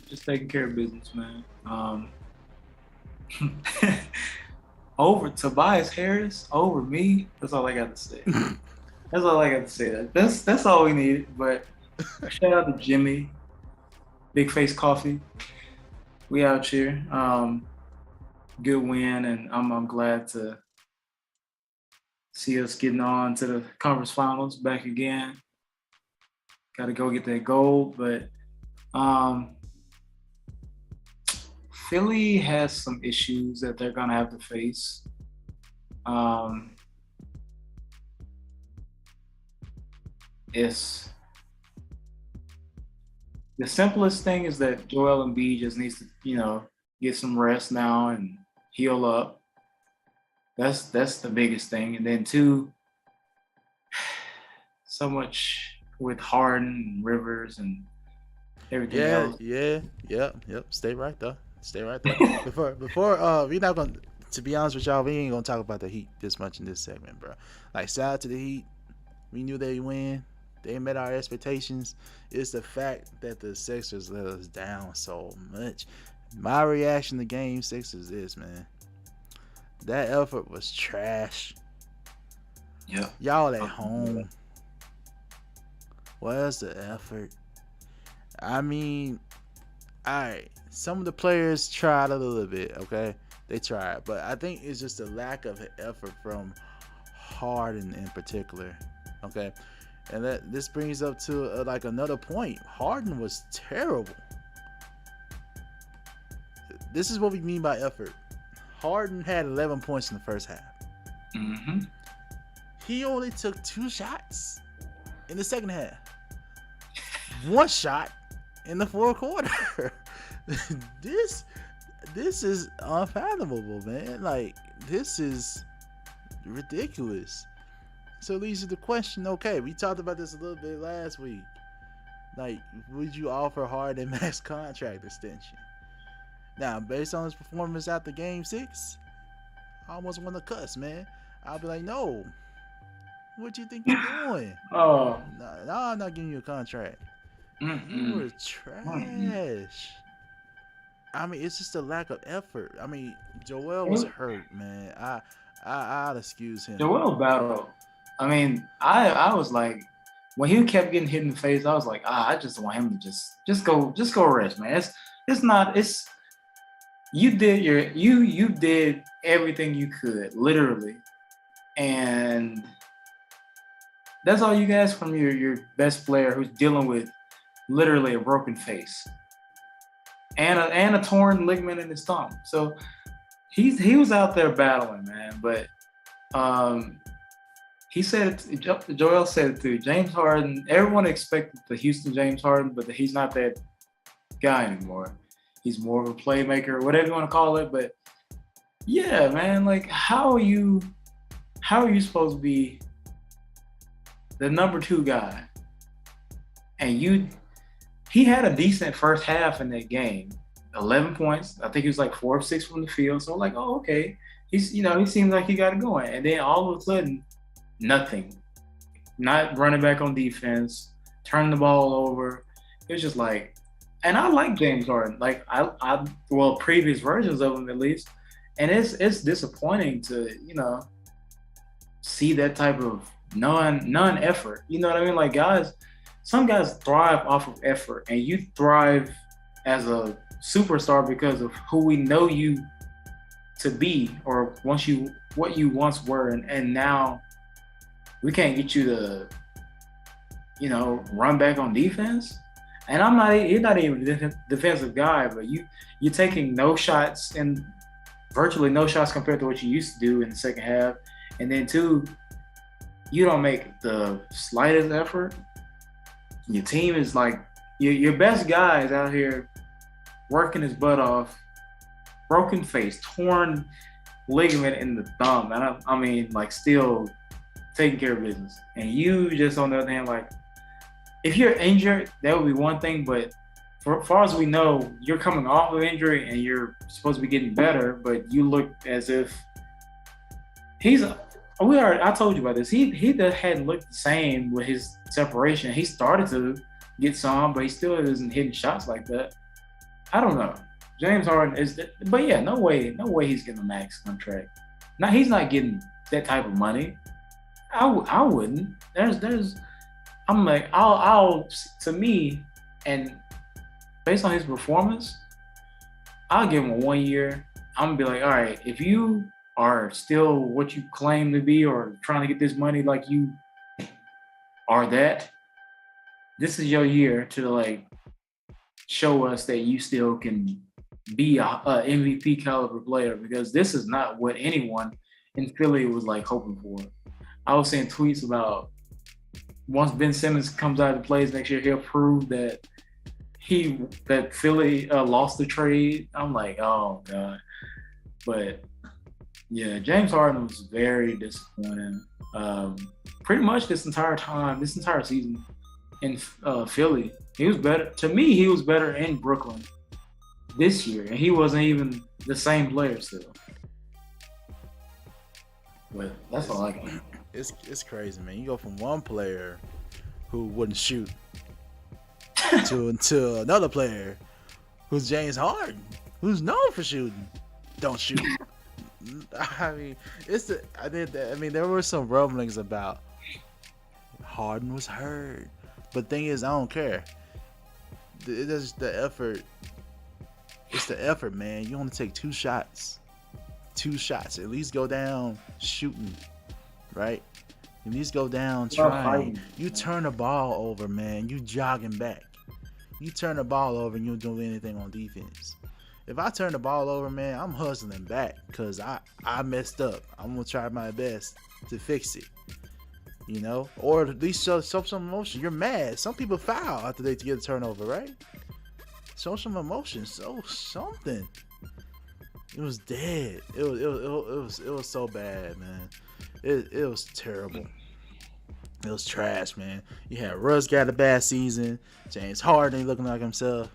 Just taking care of business, man. Over Tobias Harris, over me. That's all I got to say. That's all I got to say. That's all we needed. But shout out to Jimmy, Big Face Coffee. We out here. Good win, and I'm glad to see us getting on to the conference finals back again. Got to go get that gold, but Philly has some issues that they're gonna have to face. It's the simplest thing is that Joel Embiid just needs to, get some rest now and heal up. That's the biggest thing. And then two, so much with Harden and Rivers and everything else. Yep. Stay right there. Before we're not gonna. To be honest with y'all, we ain't gonna talk about the Heat this much in this segment, bro. Like, shout out to the Heat. We knew they'd win. They met our expectations. It's the fact that the Sixers let us down so much. My reaction to Game 6 is this, man. That effort was trash. Yeah. Y'all at home. Where's the effort? I mean, alright. Some of the players tried a little bit, okay? They tried. But I think it's just a lack of effort from Harden in particular. Okay? And this brings up to like another point. Harden was terrible. This is what we mean by effort. Harden had 11 points in the first half. Mm-hmm. He only took 2 shots in the second half. 1 shot in the fourth quarter. This is unfathomable, man. Like, this is ridiculous. So it leads to the question, okay, we talked about this a little bit last week. Like, would you offer Harden max contract extension? Now, based on his performance after Game 6, I almost want to cuss, man. I'll be like, no. What you think you're doing? Oh. No, I'm not giving you a contract. You were trash. I mean, it's just a lack of effort. I mean, Joel was hurt, man. I'd excuse him. Joel battled. I mean, I was like, when he kept getting hit in the face, I was like, I just want him to just go rest, man. You did everything you could, literally, and that's all you guys from your best player who's dealing with literally a broken face and a torn ligament in his thumb. So he was out there battling, man. But he said it, Joel said it too. James Harden. Everyone expected the Houston James Harden, but he's not that guy anymore. He's more of a playmaker, whatever you want to call it. But yeah, man, like how are you supposed to be the number 2 guy? And he had a decent first half in that game. 11 points. I think he was like 4 of 6 from the field. So like, oh, okay. He seems like he got it going. And then all of a sudden, nothing. Not running back on defense, turning the ball over. It was just like, and I like James Harden. Like previous versions of him at least. And it's disappointing to, see that type of non-effort. You know what I mean? Like some guys thrive off of effort, and you thrive as a superstar because of who we know you to be, or what you once were, and now we can't get you to, run back on defense. And you're not even a defensive guy, but you're taking no shots, and virtually no shots compared to what you used to do in the second half. And then 2, you don't make the slightest effort. Your team is like, your best guy is out here working his butt off, broken face, torn ligament in the thumb. And I mean, like, still taking care of business. And you just, on the other hand, like, if you're injured, that would be one thing. But as far as we know, you're coming off of injury and you're supposed to be getting better, but you look as if I told you about this. He hadn't looked the same with his separation. He started to get some, but he still isn't hitting shots like that. I don't know. James Harden but yeah, no way he's getting a max contract. Now he's not getting that type of money. I wouldn't. I'm like, to me, and based on his performance, I'll give him a 1 year. I'm gonna be like, all right, if you are still what you claim to be or trying to get this money like you are that, this is your year to like show us that you still can be a MVP caliber player, because this is not what anyone in Philly was like hoping for. I was seeing tweets about once Ben Simmons comes out and plays next year, he'll prove that Philly lost the trade. I'm like, oh god. But yeah, James Harden was very disappointing. Pretty much this entire season in Philly, he was better. To me, he was better in Brooklyn this year, and he wasn't even the same player still. But that's all I can. It's crazy, man. You go from one player who wouldn't shoot to another player who's James Harden, who's known for shooting, don't shoot. I mean, there were some rumblings about Harden was hurt, but thing is, I don't care. It's the effort. It's the effort, man. You only take 2 shots. 2 shots. At least go down shooting, right? At least go down trying. You turn the ball over, man. You jogging back. You turn the ball over and you don't do anything on defense. If I turn the ball over, man, I'm hustling back because I messed up. I'm going to try my best to fix it. You know? Or at least show some emotion. You're mad. Some people foul after they get a turnover, right? Show some emotion. Show something. It was dead. It was so bad, man. It was terrible. It was trash, man. You had Russ got a bad season. James Harden ain't looking like himself.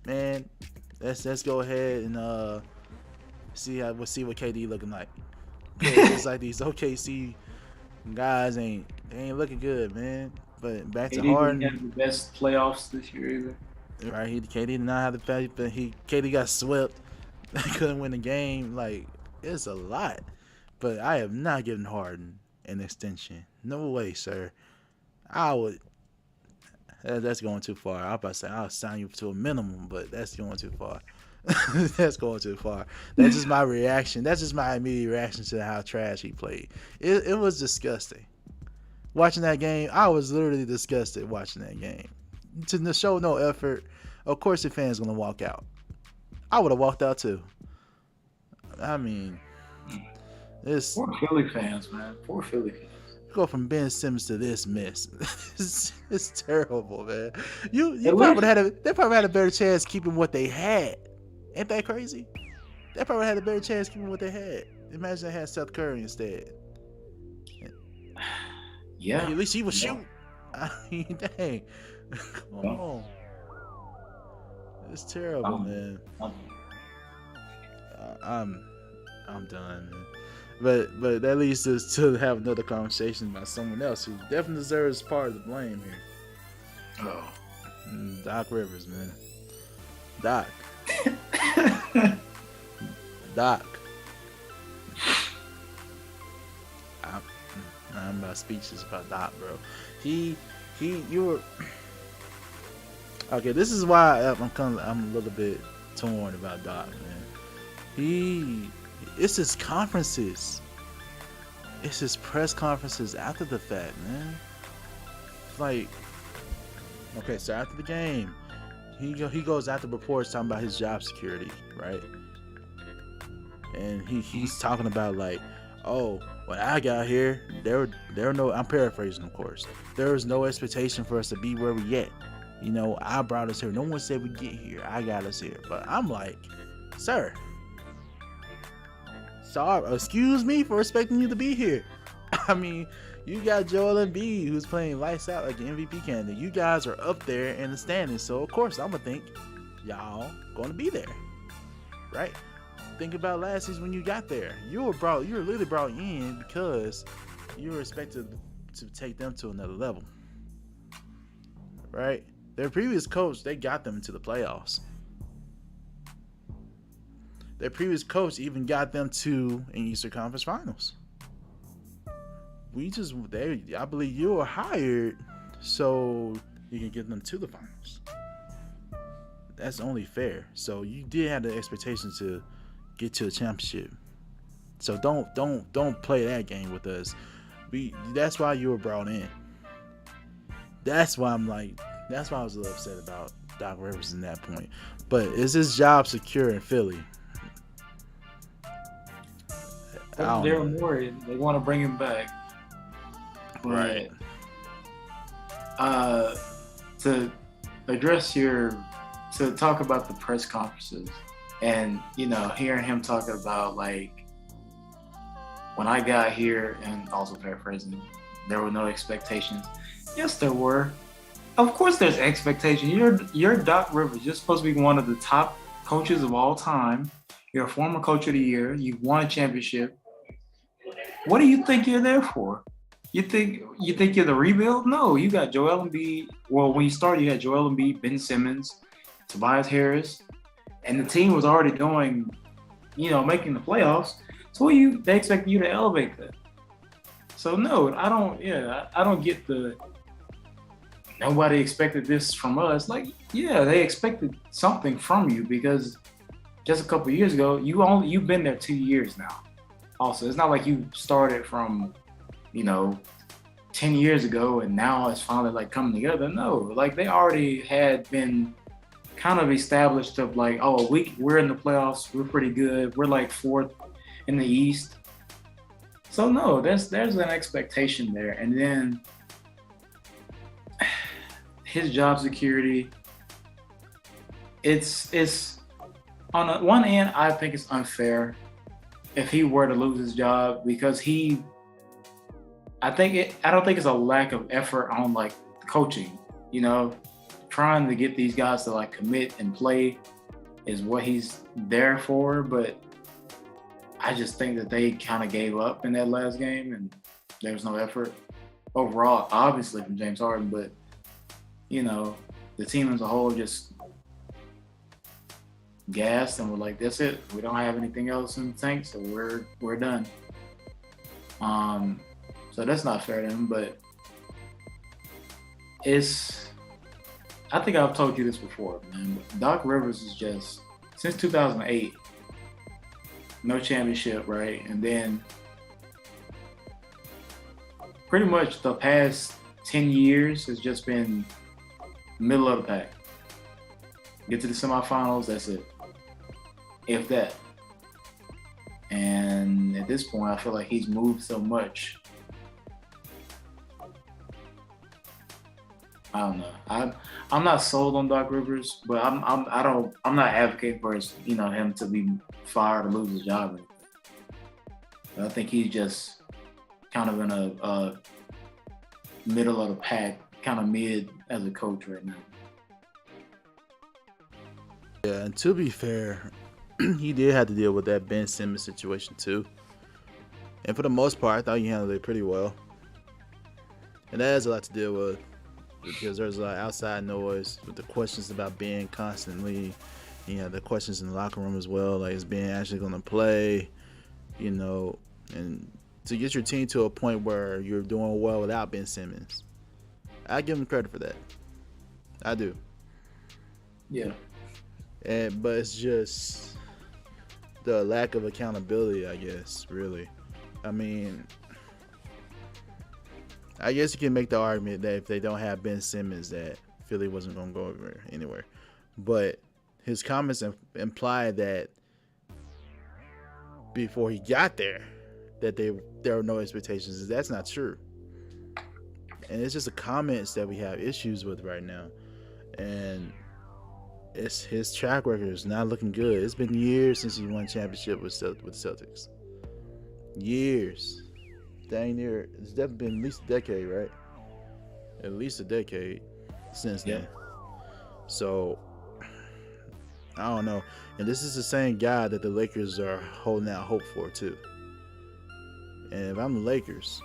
Man, let's go ahead and see what KD looking like. It's like these OKC guys ain't looking good, man. But back to Harden. He didn't have the best playoffs this year either. Right, KD did not have the best, but KD got swept. Couldn't win the game. Like, it's a lot. But I have not given Harden an extension. No way, sir. I would. That's going too far. I was about to say I'll sign you to a minimum, but that's going too far. That's going too far. That's just my reaction. That's just my immediate reaction to how trash he played. It was disgusting. Watching that game, I was literally disgusted watching that game. To show no effort, of course the fans gonna walk out. I would have walked out too. I mean, poor Philly fans, man. Poor Philly fans. Go from Ben Simmons to this mess. It's terrible, man. They probably had a better chance keeping what they had. Ain't that crazy? They probably had a better chance keeping what they had. Imagine they had Seth Curry instead. Yeah. At least he was shooting. I mean, dang. Come on. It's terrible, man. I'm done, man. But that leads us to have another conversation about someone else who definitely deserves part of the blame here. Oh. Doc Rivers, man. Doc. I'm about speechless about Doc, bro. You were. Okay, this is why I'm a little bit torn about Doc, man. It's his conferences. It's his press conferences after the fact, man. Like, okay, so after the game, he goes after reports talking about his job security, right? And he's talking about like, oh, when I got here, there were no. I'm paraphrasing, of course. There was no expectation for us to be where we at. You know, I brought us here. No one said we get here. I got us here. But I'm like, sir. Sorry, excuse me for expecting you to be here. I mean, you got Joel Embiid who's playing lights out like an MVP candidate. You guys are up there in the standings, so of course I'm gonna think y'all gonna be there, right? Think about last season when you got there. You were literally brought in because you were expected to take them to another level, right? Their previous coach, they got them into the playoffs. Their previous coach even got them to an Eastern Conference Finals. I believe you were hired so you can get them to the finals. That's only fair. So you did have the expectation to get to a championship. So don't play that game with us. That's why you were brought in. That's why that's why I was a little upset about Doc Rivers in that point. But is his job secure in Philly? Daryl Morey, they want to bring him back. Right. To address to talk about the press conferences and, hearing him talking about, like, when I got here, and also paraphrasing, there were no expectations. Yes, there were. Of course there's expectations. You're Doc Rivers. You're supposed to be one of the top coaches of all time. You're a former coach of the year. You've won a championship. What do you think you're there for? You think you're the rebuild? No, you got Joel Embiid. Well, when you started, you had Joel Embiid, Ben Simmons, Tobias Harris, and the team was already doing, making the playoffs. So they expect you to elevate that. So no, I don't get the nobody expected this from us. Like, yeah, they expected something from you because just a couple of years ago, you've been there 2 years now. Also, it's not like you started from, 10 years ago and now it's finally like coming together. No, like they already had been kind of established of like, oh, we're in the playoffs, we're pretty good, we're like fourth in the East. So no, there's an expectation there. And then his job security, it's on one end, I think it's unfair if he were to lose his job because I don't think it's a lack of effort on like coaching, trying to get these guys to like commit and play is what he's there for. But I just think that they kind of gave up in that last game and there was no effort overall, obviously from James Harden, but the team as a whole just gassed and we're like, that's it. We don't have anything else in the tank, so we're done. So that's not fair to him, but I think I've told you this before, man. Doc Rivers is just, since 2008, no championship, right? And then pretty much the past 10 years has just been middle of the pack. Get to the semifinals, that's it. If that. And at this point, I feel like he's moved so much. I don't know. I'm not sold on Doc Rivers, but I'm not advocating for him to be fired or lose his job. But I think he's just kind of in a middle of the pack, kind of mid as a coach right now. Yeah, and to be fair, he did have to deal with that Ben Simmons situation too. And for the most part, I thought he handled it pretty well. And that has a lot to deal with because there's a lot of outside noise with the questions about Ben constantly. The questions in the locker room as well, like is Ben actually going to play? And to get your team to a point where you're doing well without Ben Simmons, I give him credit for that. I do. Yeah. But it's just the lack of accountability, I guess, really. I mean, I guess you can make the argument that if they don't have Ben Simmons, that Philly wasn't going to go anywhere. But his comments imply that before he got there, that there were no expectations. That's not true. And it's just the comments that we have issues with right now. And his track record is not looking good. It's been years since he won a championship with the Celtics. Years. Dang near. It's definitely been at least a decade, right? At least a decade since then. So, I don't know. And this is the same guy that the Lakers are holding out hope for, too. And if I'm the Lakers,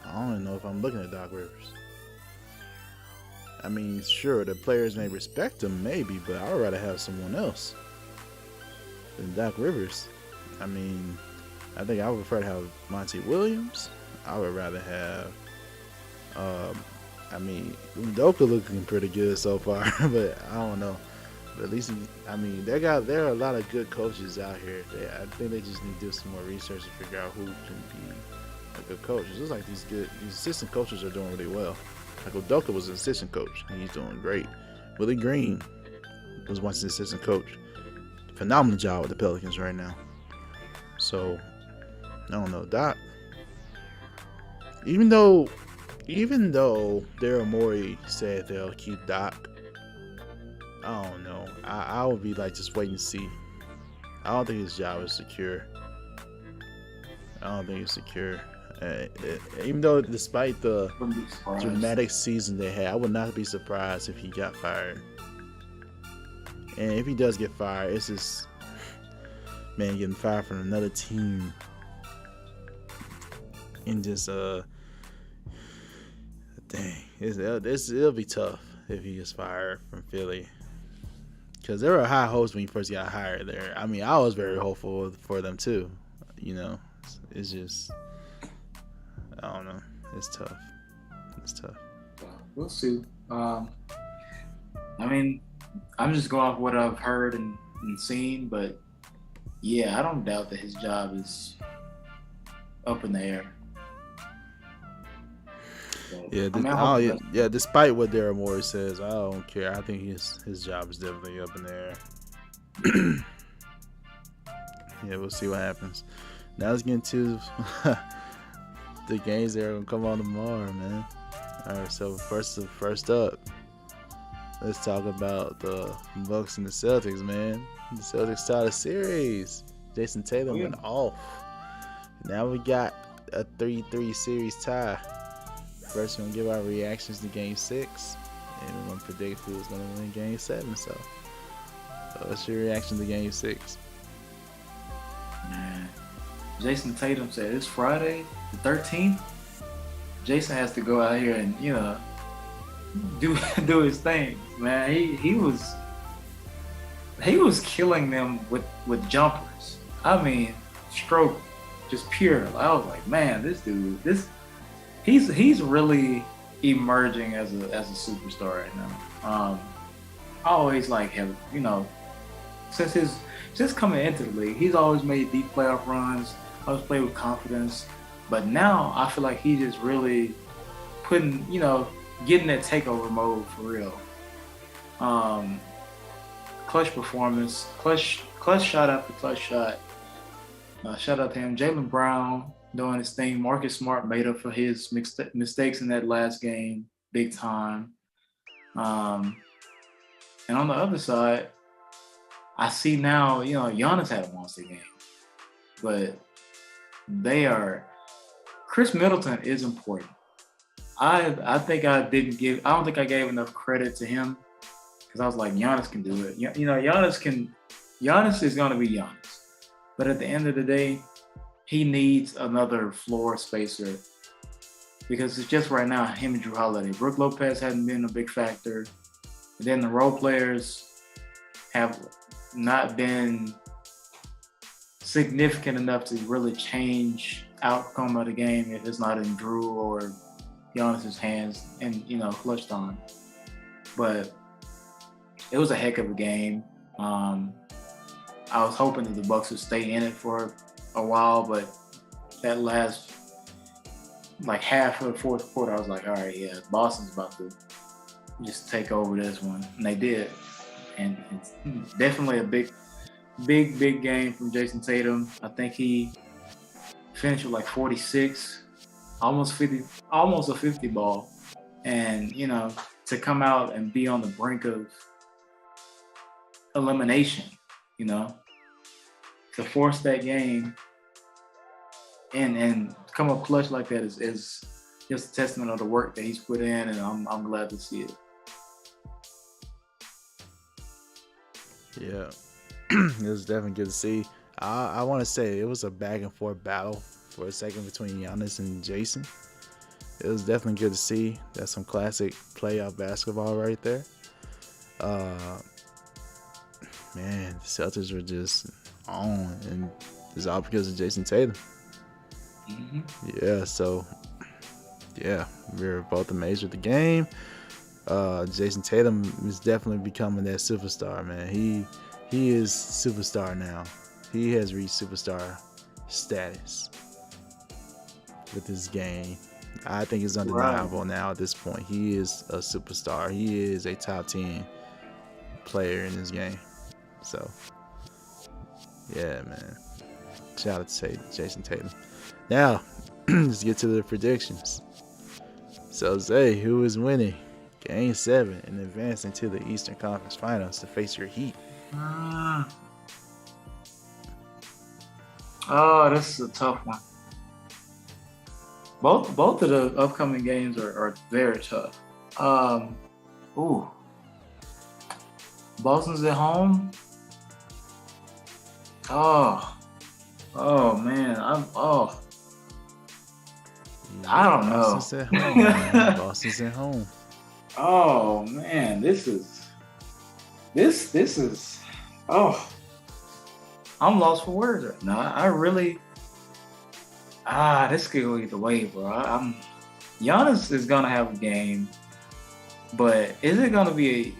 I don't even know if I'm looking at Doc Rivers. I mean, sure, the players may respect him, maybe, but I would rather have someone else than Doc Rivers. I mean, I think I would prefer to have Monty Williams. I would rather have, Udoka looking pretty good so far, but I don't know. But at least, there are a lot of good coaches out here. I think they just need to do some more research to figure out who can be a good coach. It looks like these assistant coaches are doing really well. Like Udoka was an assistant coach, and he's doing great. Willie Green was once an assistant coach. Phenomenal job with the Pelicans right now. So, I don't know, Doc. Even though Daryl Morey said they'll keep Doc, I don't know. I would be like just waiting to see. I don't think his job is secure. Even though, despite the dramatic season they had, I would not be surprised if he got fired. And if he does get fired, it's just, man, getting fired from another team. And just, dang, it'll be tough if he gets fired from Philly. Because they were high hopes when he first got hired there. I mean, I was very hopeful for them too. You know, it's just, I don't know. It's tough. We'll see. I mean, I'm just going off what I've heard and seen, but yeah, I don't doubt that his job is up in the air. So, yeah. Despite what Daryl Morey says, I don't care. I think his job is definitely up in the air. Yeah, we'll see what happens. Now let's get into the games that are gonna come on tomorrow, man. All right, so first up, let's talk about the Bucks and the Celtics, man. The Celtics started a series. Jason Tatum went off. Now we got a 3-3 series tie. First, we're going to give our reactions to Game 6. And we're going to predict who's going to win Game 7. So, what's your reaction to Game 6? Man, Jason Tatum said it's Friday, the 13th. Jason has to go out here and, you know, do his thing, man. He was killing them with jumpers. I mean, stroke, just pure. I was like, man, this dude, he's really emerging as a superstar right now. I always like him, you know, since coming into the league, he's always made deep playoff runs. Always played with confidence, but now I feel like he's just really getting that takeover mode for real. Clutch performance, clutch shot after clutch shot. Shout out to him. Jaylen Brown doing his thing. Marcus Smart made up for his mistakes in that last game big time. And on the other side, I see now, you know, Giannis had a monster game. But Chris Middleton is important. I don't think I gave enough credit to him because I was like, Giannis can do it. You know, Giannis is going to be Giannis. But at the end of the day, he needs another floor spacer because it's just right now him and Drew Holiday. Brook Lopez hasn't been a big factor. And then the role players have not been significant enough to really change outcome of the game if it's not in Drew or Giannis's hands and, you know, clutch time. But it was a heck of a game. I was hoping that the Bucks would stay in it for a while, but that last half of the fourth quarter, I was like, all right, yeah, Boston's about to just take over this one, and they did. And it's definitely a big game from Jason Tatum. I think he finished with 46, almost a 50 ball, and you know, to come out and be on the brink of elimination. You know, to force that game and come up clutch like that is just a testament of the work that he's put in, and I'm glad to see it. Yeah, it was definitely good to see. I want to say it was a back and forth battle for a second between Giannis and Jason. It was definitely good to see. That's some classic playoff basketball right there. Man, the Celtics were just on, and it's all because of Jason Tatum. Mm-hmm. Yeah, so, yeah, we were both amazed with the game. Jason Tatum is definitely becoming that superstar, man. He is superstar now. He has reached superstar status with his game. I think it's undeniable now at this point. He is a superstar. He is a top 10 player in this game. So, yeah, man. Shout out to Jason Tatum. Now, let's get to the predictions. So, Zay, who is winning Game 7 and advancing to the Eastern Conference Finals to face your Heat? Oh, this is a tough one. Both of the upcoming games are very tough. Boston's at home. Oh man, I don't know. Boston's at home. Man. Boston's at home. Oh man, this is. I'm lost for words right now. I really. This could go either way, bro. Giannis is gonna have a game, but is it gonna be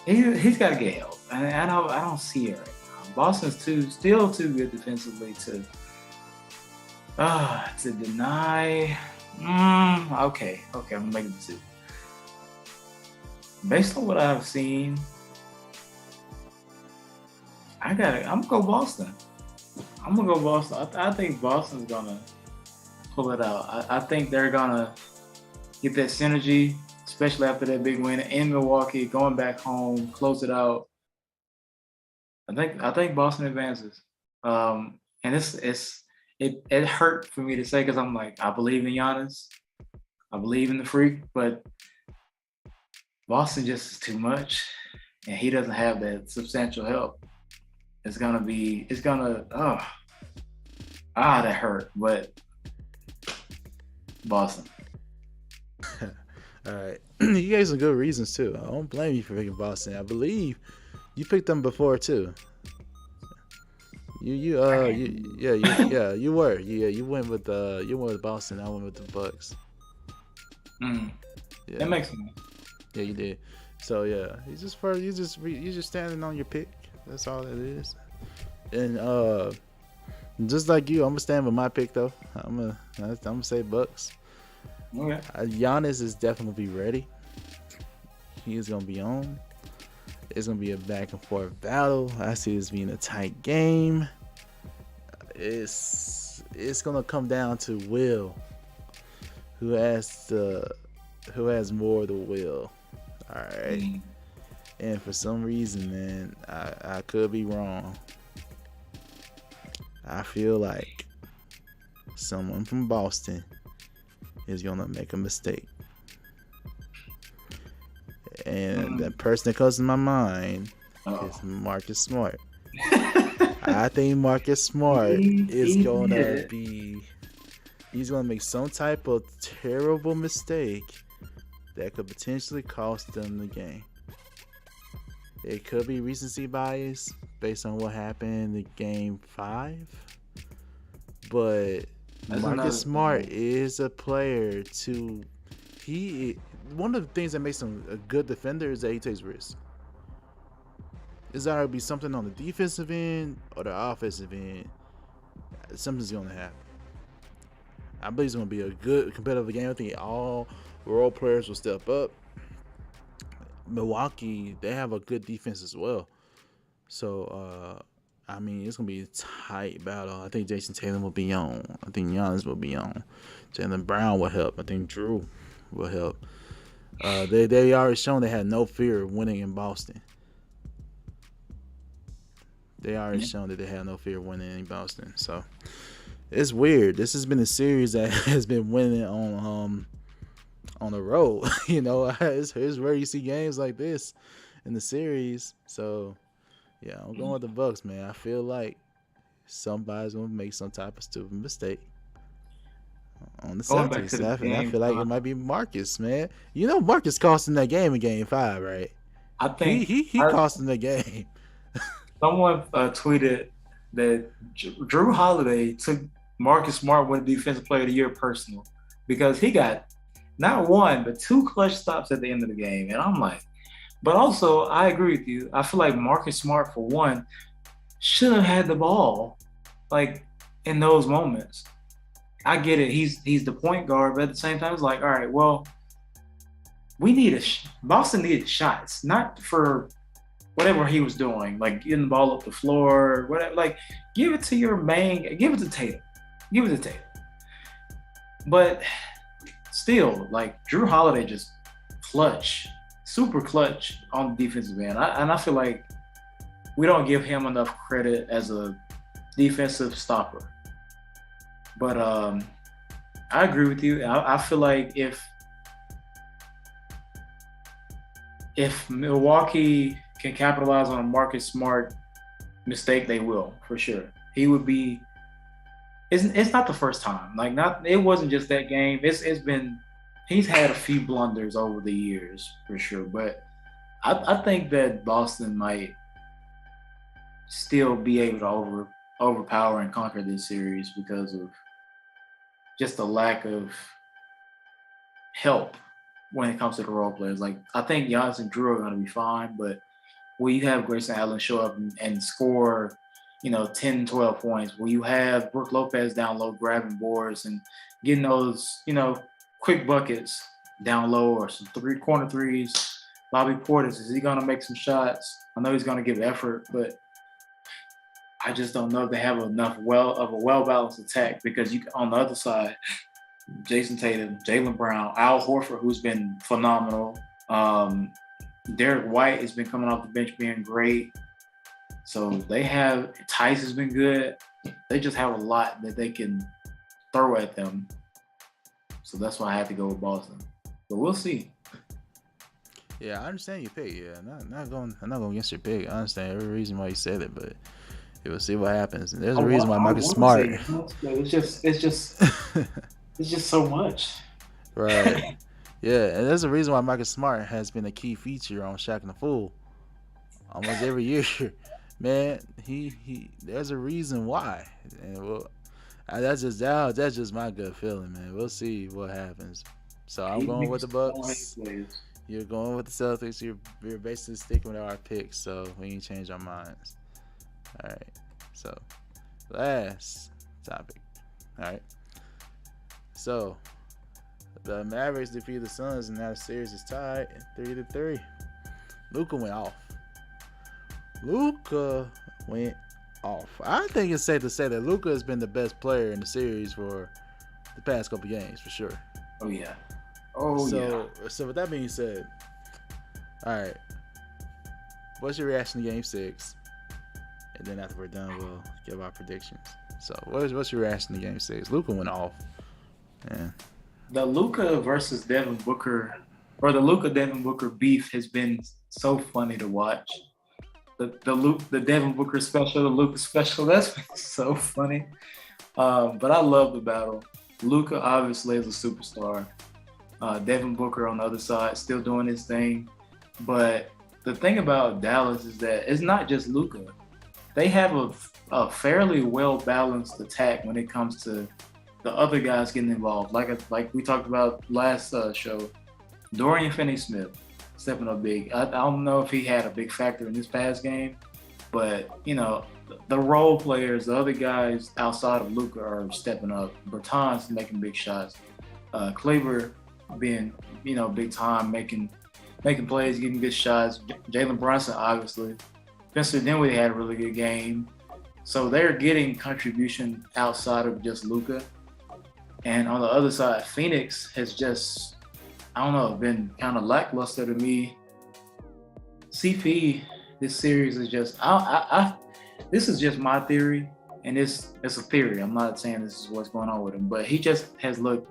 he's got to get help. I don't see it right now. Boston's still too good defensively to deny. Okay, I'm making the decision. Based on what I've seen, I'm gonna go Boston. I think Boston's gonna pull it out. I think they're gonna get that synergy, especially after that big win in Milwaukee, going back home, close it out. I think Boston advances. And it hurt for me to say because I'm like, I believe in Giannis, I believe in the freak, but Boston just is too much, and he doesn't have that substantial help. That hurt, but Boston. All right. You gave some good reasons too. I don't blame you for picking Boston. I believe you picked them before too. You were. You went with Boston. I went with the Bucks. Yeah. That makes sense. Yeah, you did. So yeah, you just standing on your pick. That's all it is. And just like you, I'm gonna stand with my pick though. I'm gonna say Bucks. Okay. Giannis is definitely ready. He is gonna be on. It's gonna be a back and forth battle. I see this being a tight game. It's gonna come down to will. Who has more of the will? All right. And for some reason, man, I could be wrong. I feel like someone from Boston is gonna make a mistake. And the person that comes to my mind is Marcus Smart. I think Marcus Smart is gonna he's gonna make some type of terrible mistake that could potentially cost them the game. It could be recency bias based on what happened in Game 5. But Marcus Smart is a player one of the things that makes him a good defender is that he takes risks. It's either be something on the defensive end or the offensive end. Something's going to happen. I believe it's going to be a good competitive game. I think all role players will step up. Milwaukee, they have a good defense as well. So, it's going to be a tight battle. I think Jason Tatum will be on. I think Giannis will be on. Jaylen Brown will help. I think Drew will help. They already shown they had no fear of winning in Boston. They already shown that they had no fear of winning in Boston. So, it's weird. This has been a series that has been winning on the road. It's rare you see games like this in the series. So, yeah, I'm going with the Bucks, man. I feel like somebody's gonna make some type of stupid mistake on the Celtics. I feel like it might be Marcus, man. Marcus cost him that game in Game 5, right? I think he cost him the game. Someone tweeted that Drew Holiday took Marcus Smart win Defensive Player of the Year personal because he got not one, but two clutch stops at the end of the game. And I'm like, but also I agree with you. I feel like Marcus Smart, for one, should have had the ball like in those moments. I get it. He's the point guard, but at the same time, it's like, all right, well, we need Boston needed shots, not for whatever he was doing, like getting the ball up the floor, whatever. Like, give it to your main, give it to Tatum, give it to Tatum. But still, like Drew Holiday just clutch, super clutch on the defensive end. And I feel like we don't give him enough credit as a defensive stopper. But I agree with you. I feel like if Milwaukee can capitalize on a Marcus Smart mistake, they will, for sure. He would be. It's not the first time. Like, not, it wasn't just that game. It's been, he's had a few blunders over the years, for sure. But I think that Boston might still be able to overpower and conquer this series because of just the lack of help when it comes to the role players. Like, I think Giannis and Drew are going to be fine, but will you have Grayson Allen show up and score, 10, 12 points? Will you have Brook Lopez down low grabbing boards and getting those, quick buckets down low, or some corner threes? Bobby Portis, is he going to make some shots? I know he's going to give effort, but I just don't know if they have enough of a well-balanced attack, because you on the other side, Jason Tatum, Jaylen Brown, Al Horford, who's been phenomenal. Derek White has been coming off the bench being great. So they have, Tice has been good. They just have a lot that they can throw at them. So that's why I had to go with Boston. But we'll see. Yeah, I understand your pick. Yeah, I'm not going against your pick. I understand every reason why you said it, but we'll see what happens. And there's a reason why Marcus Smart. It's just so much. Right. Yeah, and there's a reason why Marcus Smart has been a key feature on Shaq and the Fool almost every year. Man, he there's a reason why. And that's just my gut feeling, man. We'll see what happens. So I'm going with the Bucks. You're going with the Celtics. You're basically sticking with our picks, so we ain't change our minds. All right. So last topic. All right. So the Mavericks defeated the Suns, and now the series is tied 3-3. Luka went off. I think it's safe to say that Luka has been the best player in the series for the past couple games, for sure. Oh, yeah. So with that being said, all right, what's your reaction to Game 6? And then after we're done, we'll give our predictions. So what's your reaction to Game 6? Luka went off. Yeah. The Luka versus Devin Booker, or the Luka-Devin Booker beef has been so funny to watch. The Devin Booker special, the Luka special, that's been so funny. But I love the battle. Luka obviously is a superstar. Devin Booker on the other side still doing his thing. But the thing about Dallas is that it's not just Luka. They have a fairly well-balanced attack when it comes to the other guys getting involved. Like we talked about last show, Dorian Finney-Smith stepping up big. I don't know if he had a big factor in this past game, but the role players, the other guys outside of Luka, are stepping up. Bertans making big shots. Kleber being big time, making plays, getting good shots. Jalen Brunson, obviously. Spencer Dinwiddie had a really good game. So they're getting contribution outside of just Luka. And on the other side, Phoenix has just, been kind of lackluster to me. CP, this series is just, this is just my theory, and it's a theory. I'm not saying this is what's going on with him, but he just has looked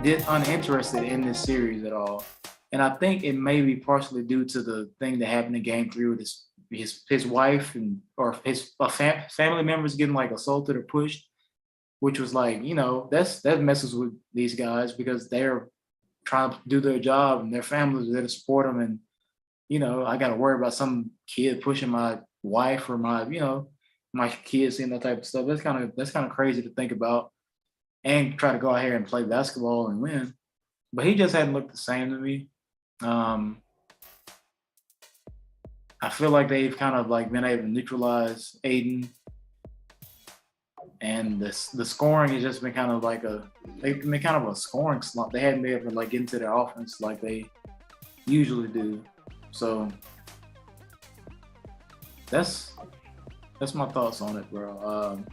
uninterested in this series at all. And I think it may be partially due to the thing that happened in Game 3 with his wife or his family members getting like assaulted or pushed, which was like, that messes with these guys because they're trying to do their job and their families are there to support them. And, I got to worry about some kid pushing my wife or my kids seeing that type of stuff. That's kind of crazy to think about. and try to go out here and play basketball and win. But he just hadn't looked the same to me. I feel like they've kind of like been able to neutralize Aiden, and the scoring has just been kind of like they've been kind of a scoring slump. They hadn't been able to like get into their offense like they usually do. So that's my thoughts on it, bro.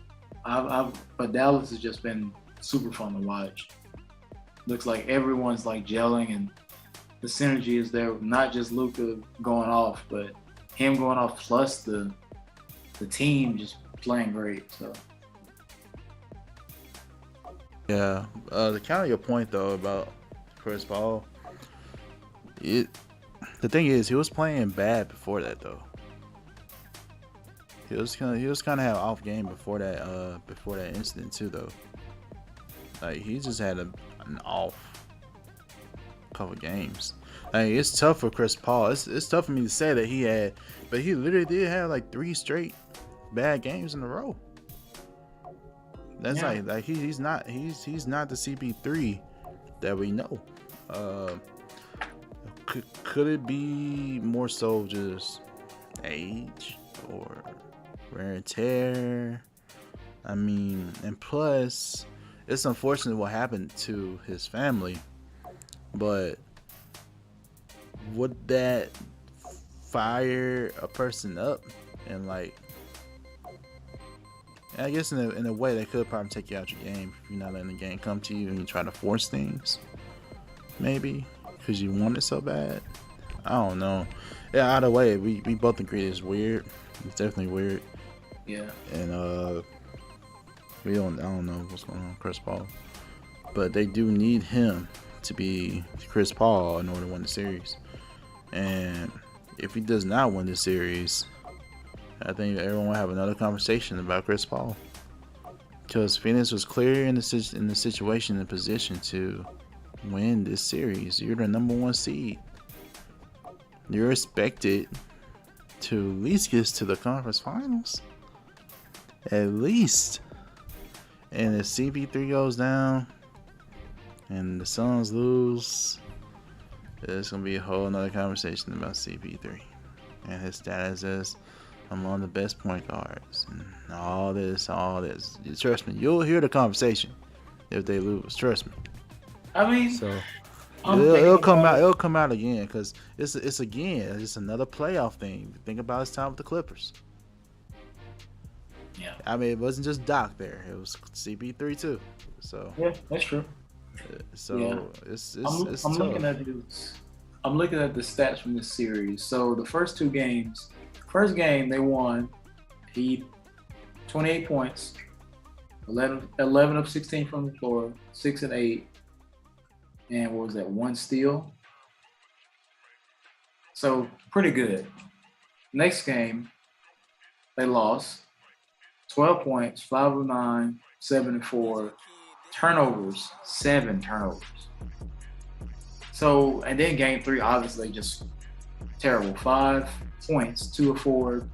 But Dallas has just been super fun to watch. Looks like everyone's like gelling, and the synergy is there. Not just Luka going off, but him going off plus the team just playing great. So yeah, to counter your point though about Chris Paul, the thing is he was playing bad before that though. He was kind of have an off game before that incident too though. Like he just had an off couple games. I mean, it's tough for Chris Paul. It's tough for me to say that he had, but he literally did have like 3 straight bad games in a row. That's like he's not the CP3 that we know. Could it be more so just age or wear and tear? I mean, and plus, it's unfortunate what happened to his family, but would that fire a person up? And like, I guess in a way that could probably take you out your game if you're not letting the game come to you and you try to force things, maybe because you want it so bad. I don't know. Yeah, either way, we both agree it's weird. It's definitely weird. Yeah. And I don't know what's going on with Chris Paul, but they do need him to be Chris Paul in order to win the series. And if he does not win the series, I think everyone will have another conversation about Chris Paul, because Phoenix was clear in the situation and position to win this series. You're the number 1 seed. You're expected to at least get to the conference finals, at least. And if CP3 goes down and the Suns lose, there's gonna be a whole nother conversation about CP3 and his status as among the best point guards and all this. Trust me, you'll hear the conversation if they lose. Trust me. I mean, so it'll come out again, because it's another playoff thing. Think about his time with the Clippers. Yeah. I mean, it wasn't just Doc there; it was CP3 too. So yeah, that's true. So yeah. it's I'm tough. looking at the stats from this series. So the first 2 games. First game they won. He 28 points, 11 of 16 from the floor, 6 and 8, and what was that? 1 steal. So pretty good. Next game they lost. 12 points, 5 of 9, 7 and 4, turnovers, 7 turnovers. So, and then game 3, obviously just terrible. 5 points, 2 of 4.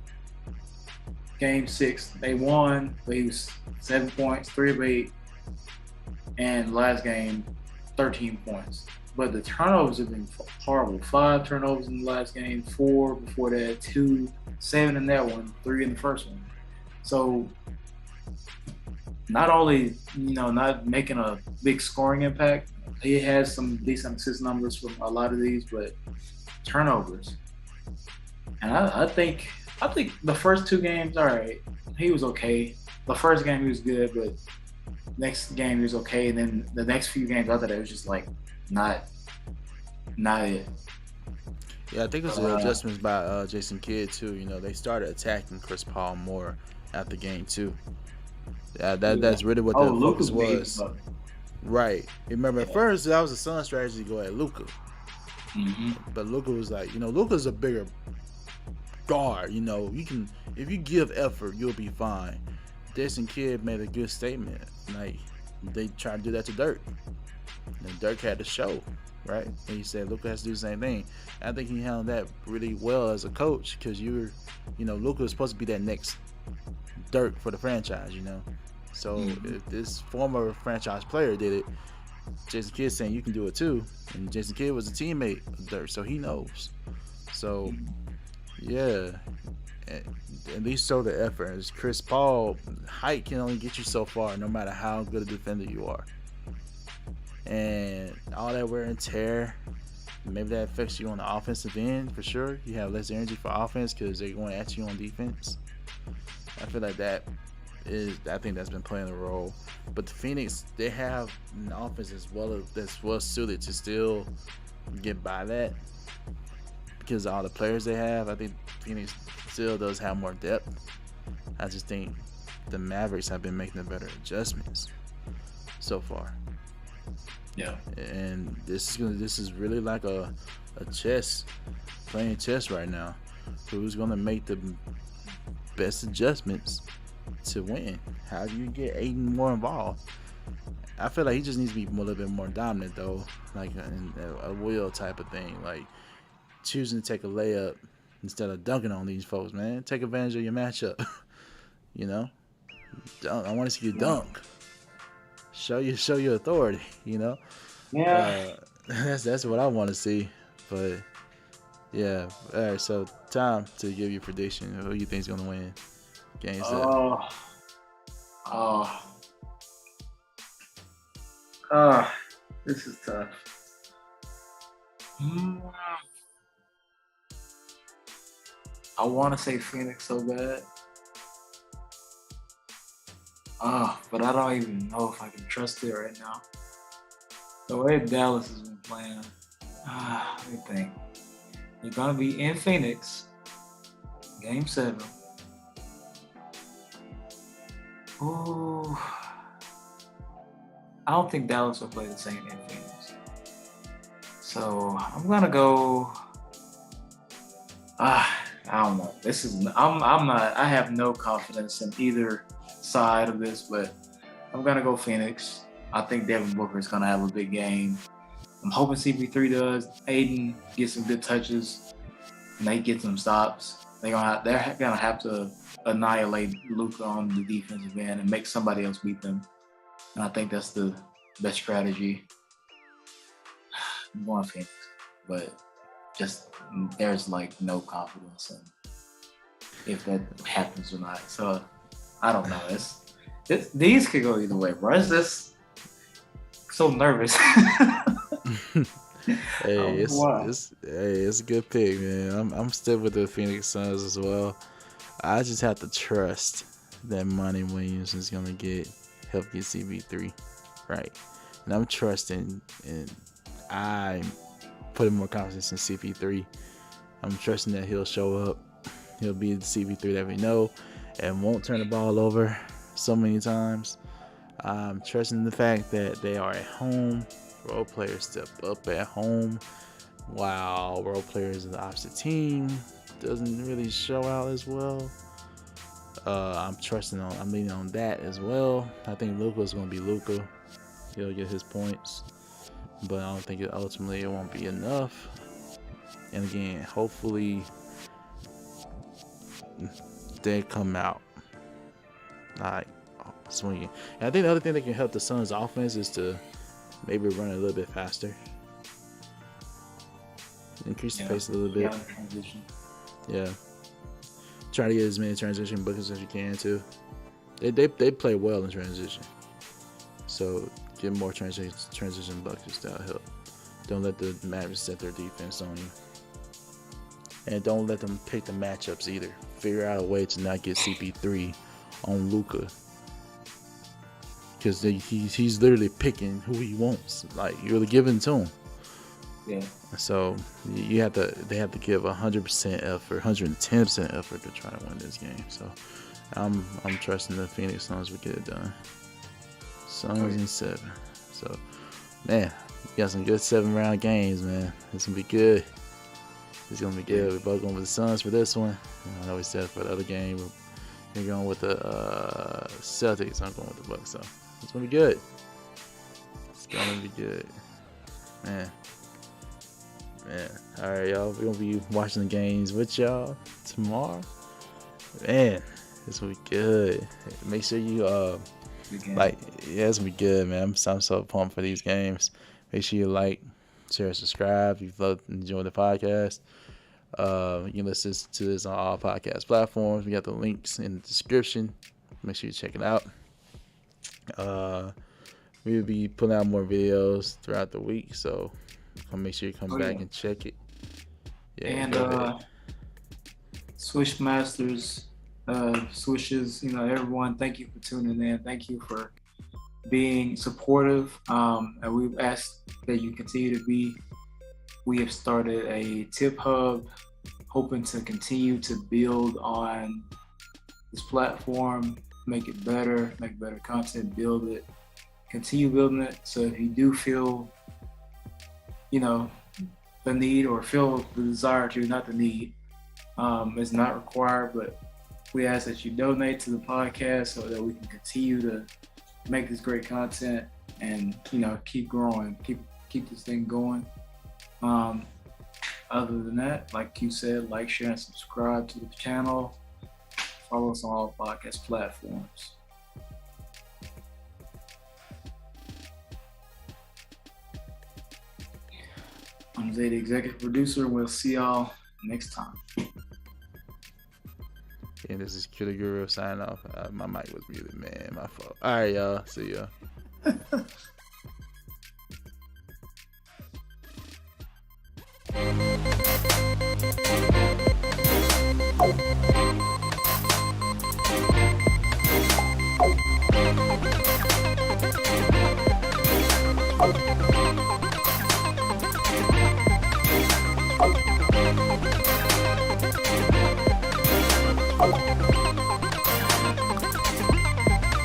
Game 6, they won. They was 7 points, 3 of 8. And last game, 13 points. But the turnovers have been horrible. 5 turnovers in the last game, 4 before that, 2, 7 in that one, 3 in the first one. So not only, not making a big scoring impact, he has some decent assist numbers from a lot of these, but turnovers. And I think the first 2 games, all right, he was okay. The first game he was good, but next game he was okay, and then the next few games after that it was just like not it. Yeah, I think it was the adjustments by Jason Kidd too. They started attacking Chris Paul more after game 2. That's really what the focus was. Right. Remember, at first that was the Suns' strategy to go at Luka. Mm-hmm. But Luka was like, Luka's a bigger guard. You can, if you give effort, you'll be fine. Jason Kidd made a good statement. Like, they tried to do that to Dirk, and Dirk had to show, right? And he said Luka has to do the same thing. I think he handled that really well as a coach, because Luka was supposed to be that next Dirk for the franchise, So if this former franchise player did it, Jason Kidd's saying you can do it too. And Jason Kidd was a teammate of Dirk, so he knows. So yeah, at least show the effort. As Chris Paul, height can only get you so far, no matter how good a defender you are. And all that wear and tear, maybe that affects you on the offensive end for sure. You have less energy for offense because they're going at you on defense. I feel like I think that's been playing a role. But the Phoenix, they have an offense that's well suited to still get by that because of all the players they have. I think Phoenix still does have more depth. I just think the Mavericks have been making the better adjustments so far. Yeah. And this is really like a playing chess right now. Who's gonna make the best adjustments to win? How do you get Aiden more involved? I feel like he just needs to be a little bit more dominant though, like a will type of thing, like choosing to take a layup instead of dunking on these folks. Man, take advantage of your matchup. You know, I want to see you dunk. Show your authority. You know, Yeah. That's what I want to see. But yeah, all right. So time to give your prediction. Who you think is gonna win? Game 7. This is tough. I want to say Phoenix so bad. But I don't even know if I can trust it right now. The way Dallas has been playing, let me think. They're going to be in Phoenix, Game 7. Ooh. I don't think Dallas will play the same in Phoenix. So I'm going to go... I don't know. I have no confidence in either side of this, but I'm going to go Phoenix. I think Devin Booker is going to have a big game. I'm hoping CP3 does. Aiden gets some good touches. Nate gets some stops. They're going to have to annihilate Luka on the defensive end and make somebody else beat them. And I think that's the best strategy. I'm going Phoenix, but just there's like no confidence in if that happens or not. So I don't know. These could go either way, bro. It's just so nervous. It's a good pick, man. I'm still with the Phoenix Suns as well. I just have to trust that Monty Williams is gonna help get CP3 right, and I'm trusting, and I'm putting more confidence in CP3. I'm trusting that he'll show up. He'll be the CP3 that we know and won't turn the ball over so many times. I'm trusting the fact that they are at home. Role players step up at home, while role players of the opposite team doesn't really show out as well. I'm leaning on that as well. I think Luka's going to be Luka. He'll get his points, but I don't think it won't be enough. And again, hopefully they come out like swinging. And I think the other thing that can help the Suns' offense is to maybe run a little bit faster, increase the pace a little bit. Yeah, try to get as many transition buckets as you can too. They play well in transition, so get more transition buckets. That'll help. Don't let the Mavericks set their defense on you, and don't let them pick the matchups either. Figure out a way to not get CP3 on Luka, because he's literally picking who he wants. Like, you're giving to him. Yeah. So they have to give 100% effort, 110% effort to try to win this game. So I'm trusting the Phoenix Suns will get it done. Suns in 7. So man, we got some good 7-round games, man. It's gonna be good. It's gonna be good. We're both going with the Suns for this one. I know we said for the other game we're going with the Celtics. I'm going with the Bucks. So it's gonna be good. It's gonna be good, man. All right, y'all. We're gonna be watching the games with y'all tomorrow. Man, this will be good. Make sure you Like, yeah, it's gonna be good, man. I'm so pumped for these games. Make sure you like, share, subscribe. If you enjoy the podcast, you can listen to this on all podcast platforms. We got the links in the description. Make sure you check it out. We will be putting out more videos throughout the week, so make sure you come back and check it. Yeah, and Swish Masters, Swishes, everyone, thank you for tuning in. Thank you for being supportive. And we've asked that you continue to be. We have started a tip hub, hoping to continue to build on this platform, make it better, make better content, build it, continue building it. So if you do feel, the need or feel the desire to, not the need, it's not required, but we ask that you donate to the podcast so that we can continue to make this great content and, keep growing, keep this thing going. Other than that, like you said, like, share, and subscribe to the channel. Follow us on all podcast platforms. I'm Zay, the executive producer. We'll see y'all next time. And this is QtheGuru signing off. My mic was muted, man. My fault. All right, y'all. See ya.